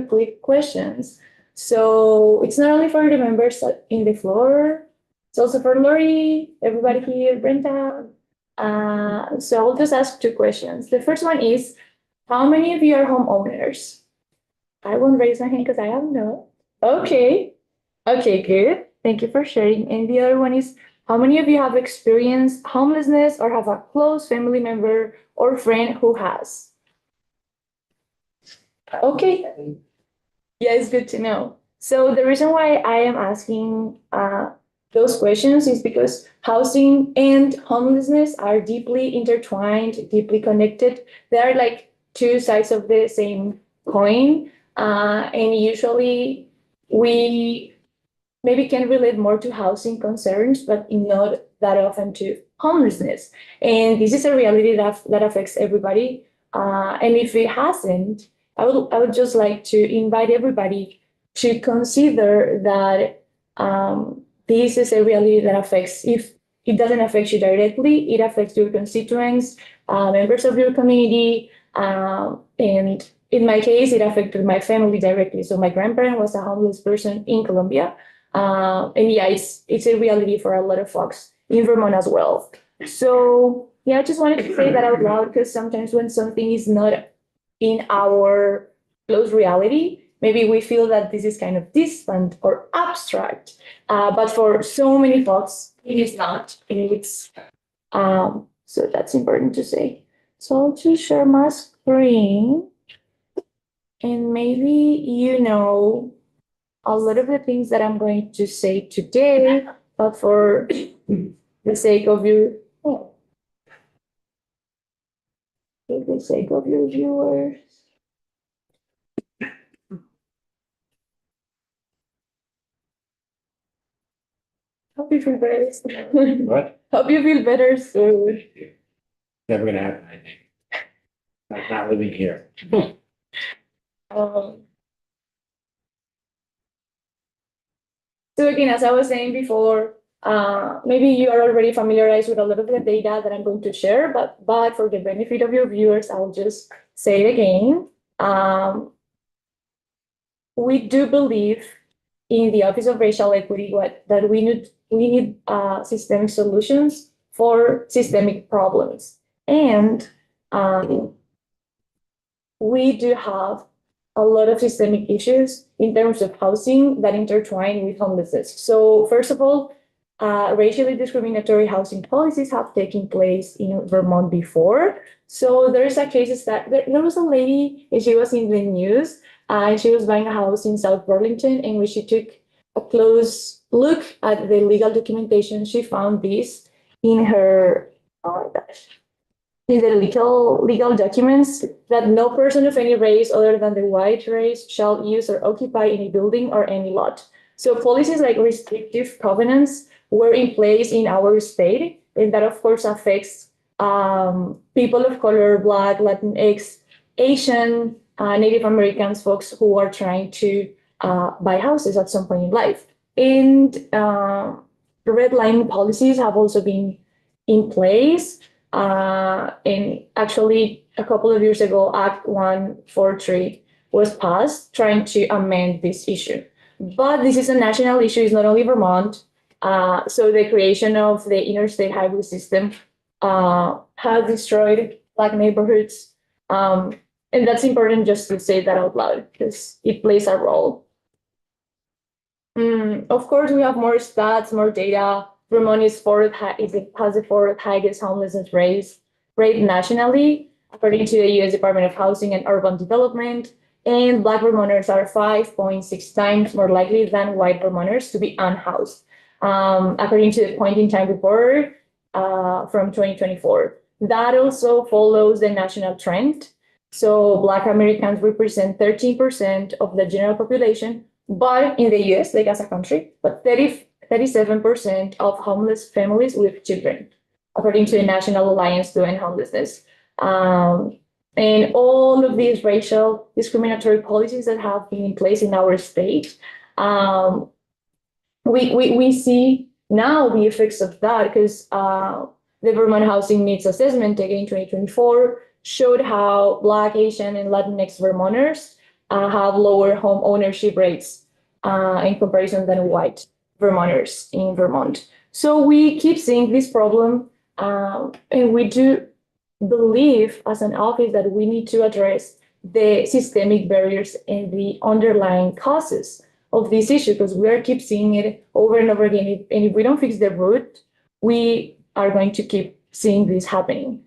quick questions. So it's not only for the members in the floor, it's also for Lori, everybody here, Brenda. So I'll just ask two questions. The first one is, how many of you are homeowners? I won't raise my hand because I am not. Okay. Okay, good. Thank you for sharing. And the other one is, how many of you have experienced homelessness or have a close family member or friend who has? Okay. Yeah, it's good to know. So the reason why I am asking those questions is because housing and homelessness are deeply intertwined, deeply connected. They are like two sides of the same coin. And usually we maybe can relate more to housing concerns, but not that often to homelessness. And this is a reality that affects everybody. And if it hasn't, I would just like to invite everybody to consider that this is a reality that affects, if it doesn't affect you directly, it affects your constituents, members of your community, and in my case, it affected my family directly. So my grandparent was a homeless person in Colombia, and yeah, it's a reality for a lot of folks in Vermont as well. So yeah, I just wanted to say that out loud because sometimes when something is not in our close reality, maybe we feel that this is kind of distant or abstract, but for so many folks, it is not. It's so that's important to say. So I'll just share my screen, and maybe you know a lot of the things that I'm going to say today, but for the sake of you, for the sake of your viewers. Hope you feel better soon. What? Hope you feel better soon. Never gonna happen, I think. I'm not living here. So again, as I was saying before, maybe you are already familiarized with a lot of the data that I'm going to share, but for the benefit of your viewers, I'll just say it again. We do believe in the Office of Racial Equity that we need systemic solutions for systemic problems. And we do have a lot of systemic issues in terms of housing that intertwine with homelessness. So first of all, racially discriminatory housing policies have taken place in Vermont before. So there's a cases that there was a lady, and she was in the news, and she was buying a house in South Burlington, and when she took a close look at the legal documentation, she found this in her, oh my gosh, in the legal documents that no person of any race other than the white race shall use or occupy any building or any lot. So policies like restrictive covenants were in place in our state, and that of course affects people of color, Black, Latinx, Asian, Native Americans, folks who are trying to buy houses at some point in life. And redlining policies have also been in place. And actually, a couple of years ago, Act 143 was passed trying to amend this issue. But this is a national issue, it's not only Vermont. So the creation of the interstate highway system has destroyed Black neighborhoods. And that's important just to say that out loud because it plays a role. Of course, we have more stats, more data. Vermont has the fourth highest homelessness rate nationally, according to the U.S. Department of Housing and Urban Development. And Black Vermonters are 5.6 times more likely than white Vermonters to be unhoused, according to the point-in-time report from 2024. That also follows the national trend. So Black Americans represent 13% of the general population, but in the US, like as a country, but 37% of homeless families with children, according to the National Alliance to End Homelessness. And all of these racial discriminatory policies that have been in place in our state, we see now the effects of that because the Vermont Housing Needs Assessment taken in 2024 showed how Black, Asian, and Latinx Vermonters have lower home ownership rates in comparison than white Vermonters in Vermont. So we keep seeing this problem, and we do believe as an office that we need to address the systemic barriers and the underlying causes of this issue because we are keep seeing it over and over again. And if we don't fix the root, we are going to keep seeing this happening.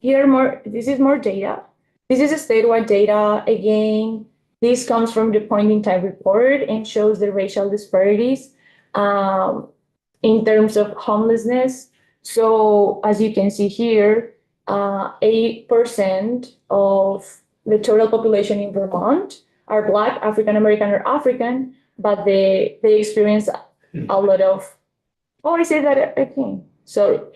This is more data. This is a statewide data. Again, this comes from the point-in-time report and shows the racial disparities in terms of homelessness. So as you can see here, 8% of the total population in Vermont are Black, African American, or African, but they experience a lot of, I say that again. So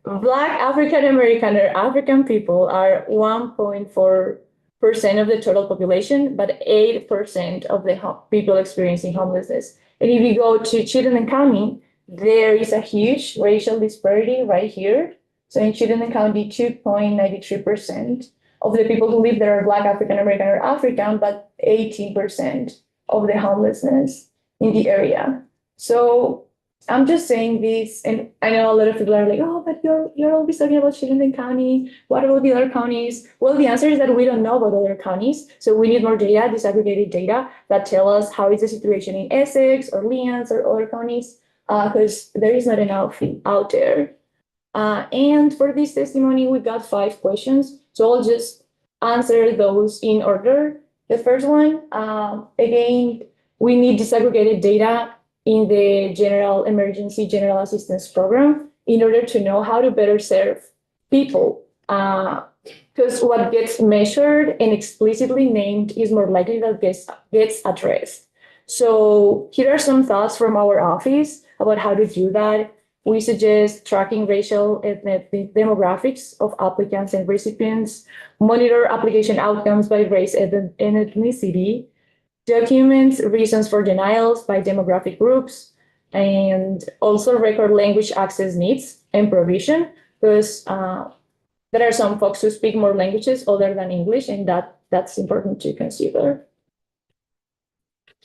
Black, African American, or African people are 1.4% of the total population, but 8% of the people experiencing homelessness. And if you go to Chittenden County, there is a huge racial disparity right here. So in Chittenden County, 2.93% of the people who live there are Black, African American, or African, but 18% of the homelessness in the area. So I'm just saying this, and I know a lot of people are like, oh, but you're always talking about Chittenden County. What about the other counties? Well, the answer is that we don't know about other counties. So we need more data, disaggregated data that tell us how is the situation in Essex, Orleans, or other counties, because there is not enough out there. And for this testimony, we got 5 questions. So I'll just answer those in order. The first one, again, we need disaggregated data in the General Emergency General Assistance Program in order to know how to better serve people. Because what gets measured and explicitly named is more likely that gets addressed. So here are some thoughts from our office about how to do that. We suggest tracking racial ethnic demographics of applicants and recipients, monitor application outcomes by race and ethnicity, documents reasons for denials by demographic groups, and also record language access needs and provision, because there are some folks who speak more languages other than English, and that's important to consider.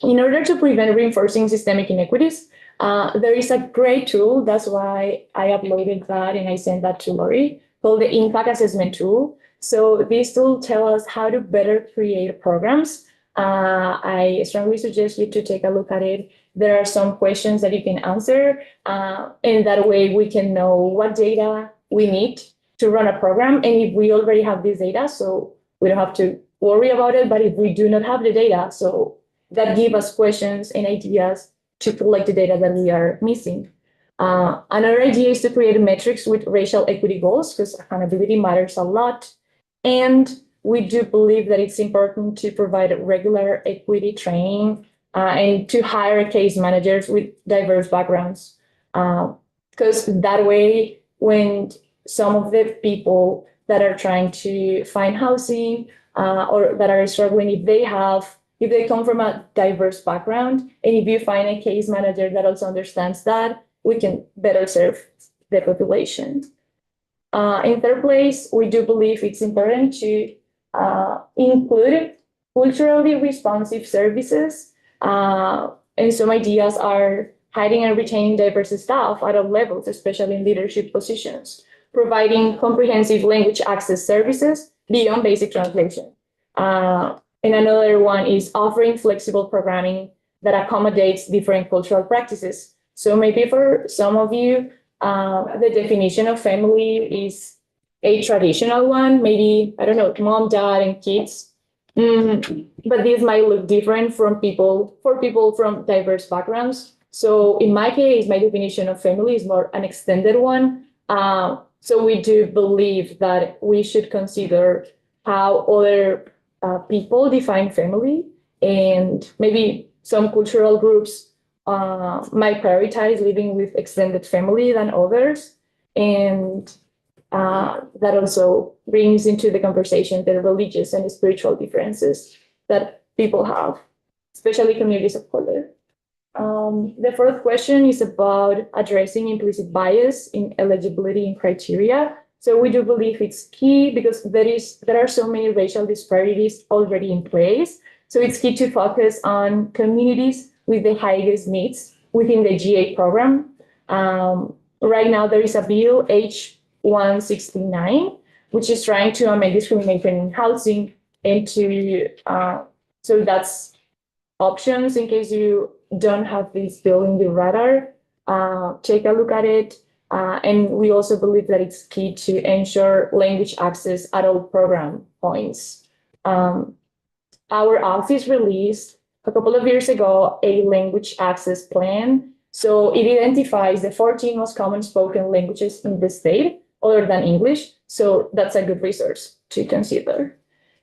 In order to prevent reinforcing systemic inequities, there is a great tool. That's why I uploaded that and I sent that to Lori, called the Impact Assessment Tool. So this tool tells us how to better create programs. I strongly suggest you to take a look at it. There are some questions that you can answer, and that way we can know what data we need to run a program. And if we already have this data, so we don't have to worry about it. But if we do not have the data, so that give us questions and ideas to collect the data that we are missing. Another idea is to create metrics with racial equity goals, because accountability matters a lot. And we do believe that it's important to provide regular equity training and to hire case managers with diverse backgrounds. Because that way, when some of the people that are trying to find housing or that are struggling, if they have if they come from a diverse background, and if you find a case manager that also understands that, we can better serve the population. In third place, we do believe it's important to include culturally responsive services. And some ideas are hiring and retaining diverse staff at all levels, especially in leadership positions, providing comprehensive language access services beyond basic translation. And another one is offering flexible programming that accommodates different cultural practices. So maybe for some of you, the definition of family is a traditional one, maybe, I don't know, mom, dad, and kids. But this might look different for people from diverse backgrounds. So in my case, my definition of family is more an extended one. So we do believe that we should consider how other people define family, and maybe some cultural groups might prioritize living with extended family than others. And that also brings into the conversation the religious and spiritual differences that people have, especially communities of color. The fourth question is about addressing implicit bias in eligibility and criteria. So we do believe it's key because there are so many racial disparities already in place. So it's key to focus on communities with the highest needs within the GA program. Right now, there is a bill, H169, which is trying to amend discrimination in housing into, so that's options in case you don't have this bill in the radar. Take a look at it. And we also believe that it's key to ensure language access at all program points. Our office released a couple of years ago a language access plan. So it identifies the 14 most common spoken languages in the state other than English. So that's a good resource to consider.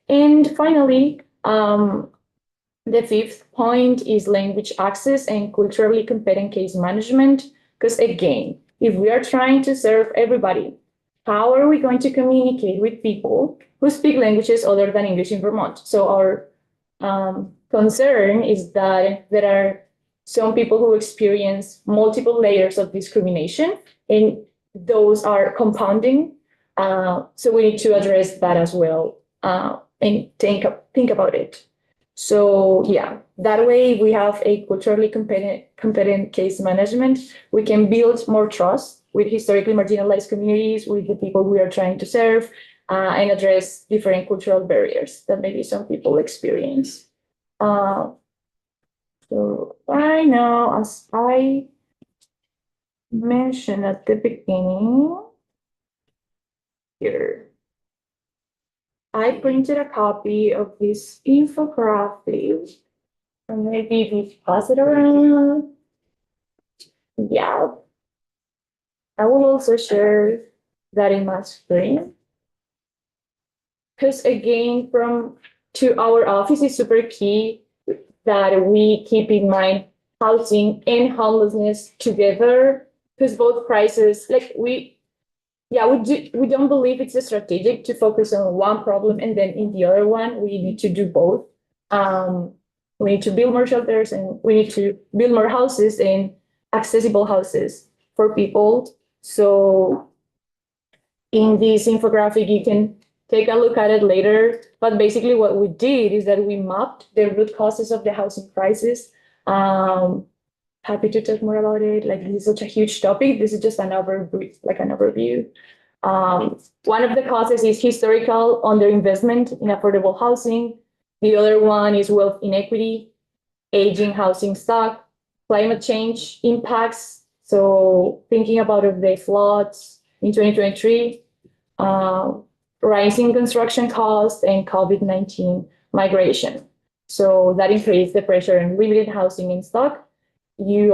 And finally, the fifth point is language access and culturally competent case management. Because again, if we are trying to serve everybody, how are we going to communicate with people who speak languages other than English in Vermont? So our concern is that there are some people who experience multiple layers of discrimination, and those are compounding. So we need to address that as well and think about it. So yeah, that way we have a culturally competent case management. We can build more trust with historically marginalized communities, with the people we are trying to serve, and address different cultural barriers that maybe some people experience. So right now, as I mentioned at the beginning, here, I printed a copy of this infographic, and maybe we pass it around. Yeah. I will also share that in my screen. Because again, to our office, it's super key that we keep in mind housing and homelessness together, because both crises, like we don't believe it's strategic to focus on one problem and then in the other one. We need to do both. We need to build more shelters, and we need to build more houses and accessible houses for people. So in this infographic, you can take a look at it later. But basically what we did is that we mapped the root causes of the housing crisis. Happy to talk more about it. Like, this is such a huge topic. This is just an overview. One of the causes is historical underinvestment in affordable housing. The other one is wealth inequity, aging housing stock, climate change impacts. So thinking about the floods in 2023, rising construction costs, and COVID-19 migration. So that increased the pressure on limited housing in stock. You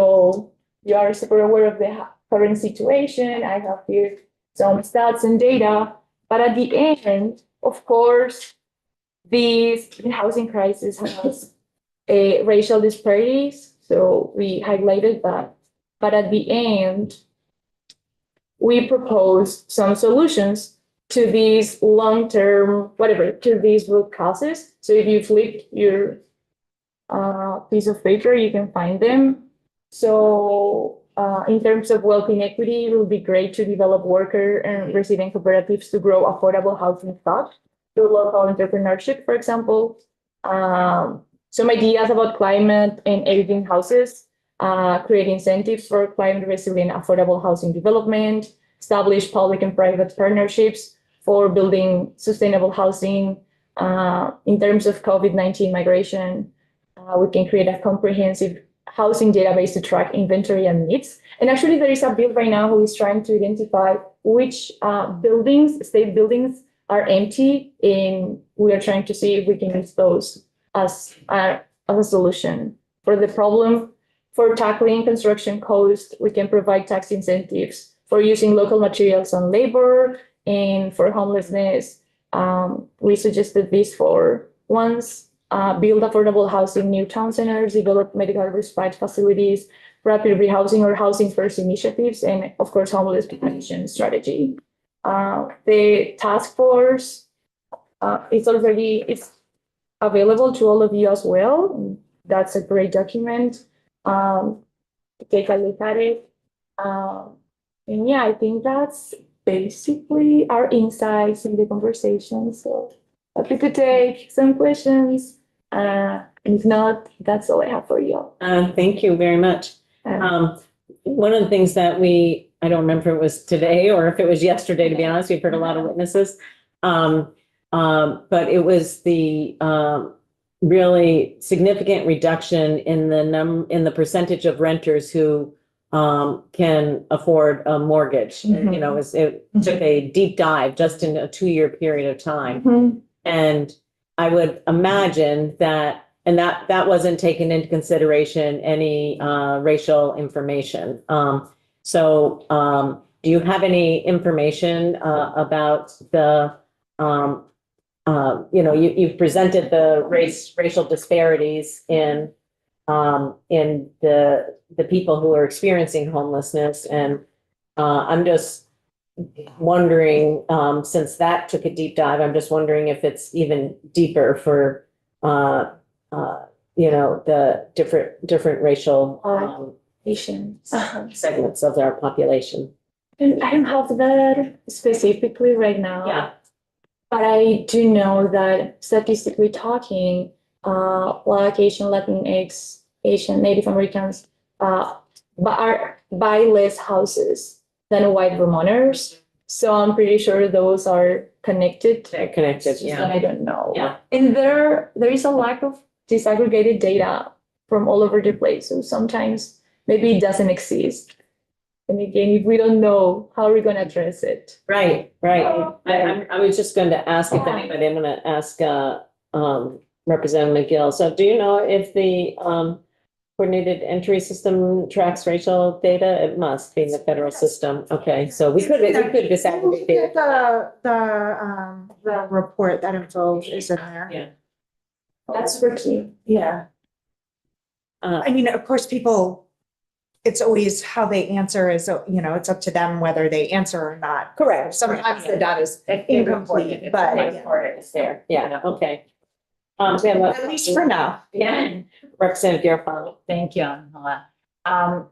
are super aware of the current situation. I have here some stats and data, but at the end, of course, the housing crisis has racial disparities. So we highlighted that. But at the end, we propose some solutions to these long-term, to these root causes. So if you flip your piece of paper, you can find them. So in terms of wealth inequity, it would be great to develop worker and resident cooperatives to grow affordable housing stock through local entrepreneurship, for example. Some ideas about climate and aging houses, create incentives for climate resilient affordable housing development, establish public and private partnerships for building sustainable housing. In terms of COVID-19 migration, we can create a comprehensive housing database to track inventory and needs. And actually, there is a bill right now who is trying to identify which state buildings are empty, and we are trying to see if we can use those as a solution for the problem. For tackling construction cost, we can provide tax incentives for using local materials and labor. And for homelessness, we suggested this for once, build affordable housing, new town centers, develop medical respite facilities, rapid rehousing or housing first initiatives, and of course, homeless prevention strategy. The task force it's available to all of you as well. That's a great document. Take a look at it. And yeah, I think that's basically our insights in the conversation. So happy to take some questions. If not, that's all I have for you. Thank you very much. One of the things that I don't remember if it was today or if it was yesterday, to be honest, we've heard a lot of witnesses. But it was the really significant reduction in the percentage of renters who can afford a mortgage. You know, it took a deep dive just in a 2-year period of time. And I would imagine that, and that wasn't taken into consideration any racial information. So do you have any information about the, you've presented the racial disparities in the people who are experiencing homelessness. And I'm just wondering, since that took a deep dive, I'm just wondering if it's even deeper for, the different racial segments of our population. And I don't have that specifically right now. Yeah. But I do know that statistically talking, Black, Asian, Latinx, Asian, Native Americans buy less houses than white Vermonters. So I'm pretty sure those are connected. They're connected, yeah. But I don't know. Yeah. And there is a lack of disaggregated data from all over the place. So sometimes maybe it doesn't exist. And again, if we don't know, how are we going to address it? Right. I was just going to ask if anybody, I'm going to ask Representative McGill. So do you know if the coordinated entry system tracks racial data? It must be in the federal system. Okay, so we could disaggregate data. The report, that info is in there. Yeah. That's tricky. Yeah. I mean, of course, people, it's always how they answer is, it's up to them whether they answer or not. Correct. Sometimes the data is incomplete, but It's there. Yeah, okay. at least for now. Yeah. Representative Garofalo. Thank you, Angela.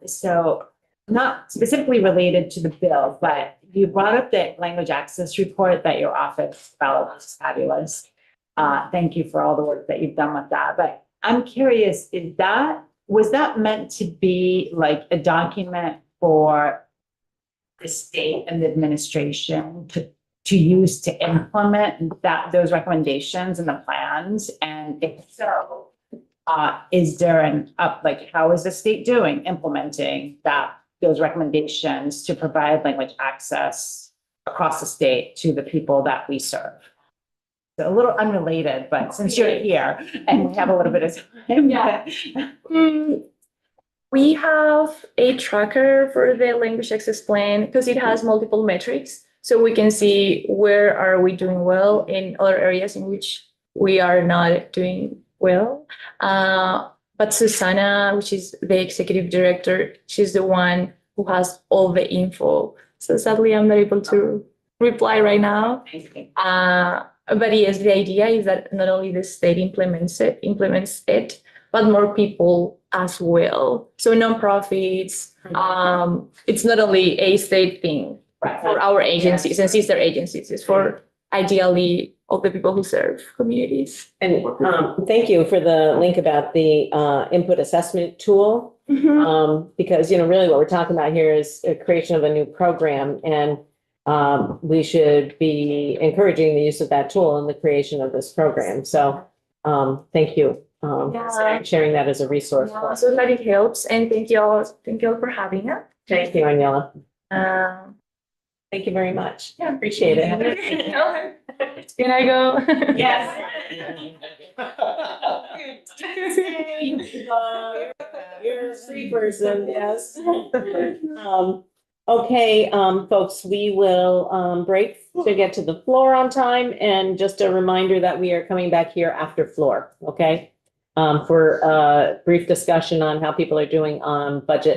So not specifically related to the bill, but you brought up the language access report that your office developed, which is fabulous. Thank you for all the work that you've done with that. But I'm curious, was that meant to be like a document for the state and the administration to use to implement those recommendations and the plans? And if so, is there how is the state implementing those recommendations to provide language access across the state to the people that we serve? So a little unrelated, but since you're here and we have a little bit of time. Yeah. We have a tracker for the language access plan because it has multiple metrics. So we can see where are we doing well in other areas in which we are not doing well. But Susanna, which is the executive director, she's the one who has all the info. So sadly, I'm not able to reply right now. But yes, the idea is that not only the state implements it, but more people as well. So nonprofits, it's not only a state thing for our agencies and sister agencies, it's for ideally all the people who serve communities. And thank you for the link about the input assessment tool. Because, you know, really what we're talking about here is a creation of a new program, and we should be encouraging the use of that tool in the creation of this program. So thank you for sharing that as a resource. for us. So that it helps, and thank you all for having us. Thank you, Aniela. Um, Thank you very much. Yeah, appreciate it. Can I go? Yes. You're a free person, yes. Okay, folks, we will break to get to the floor on time, and just a reminder that we are coming back here after floor, okay? For a brief discussion on how people are doing on budget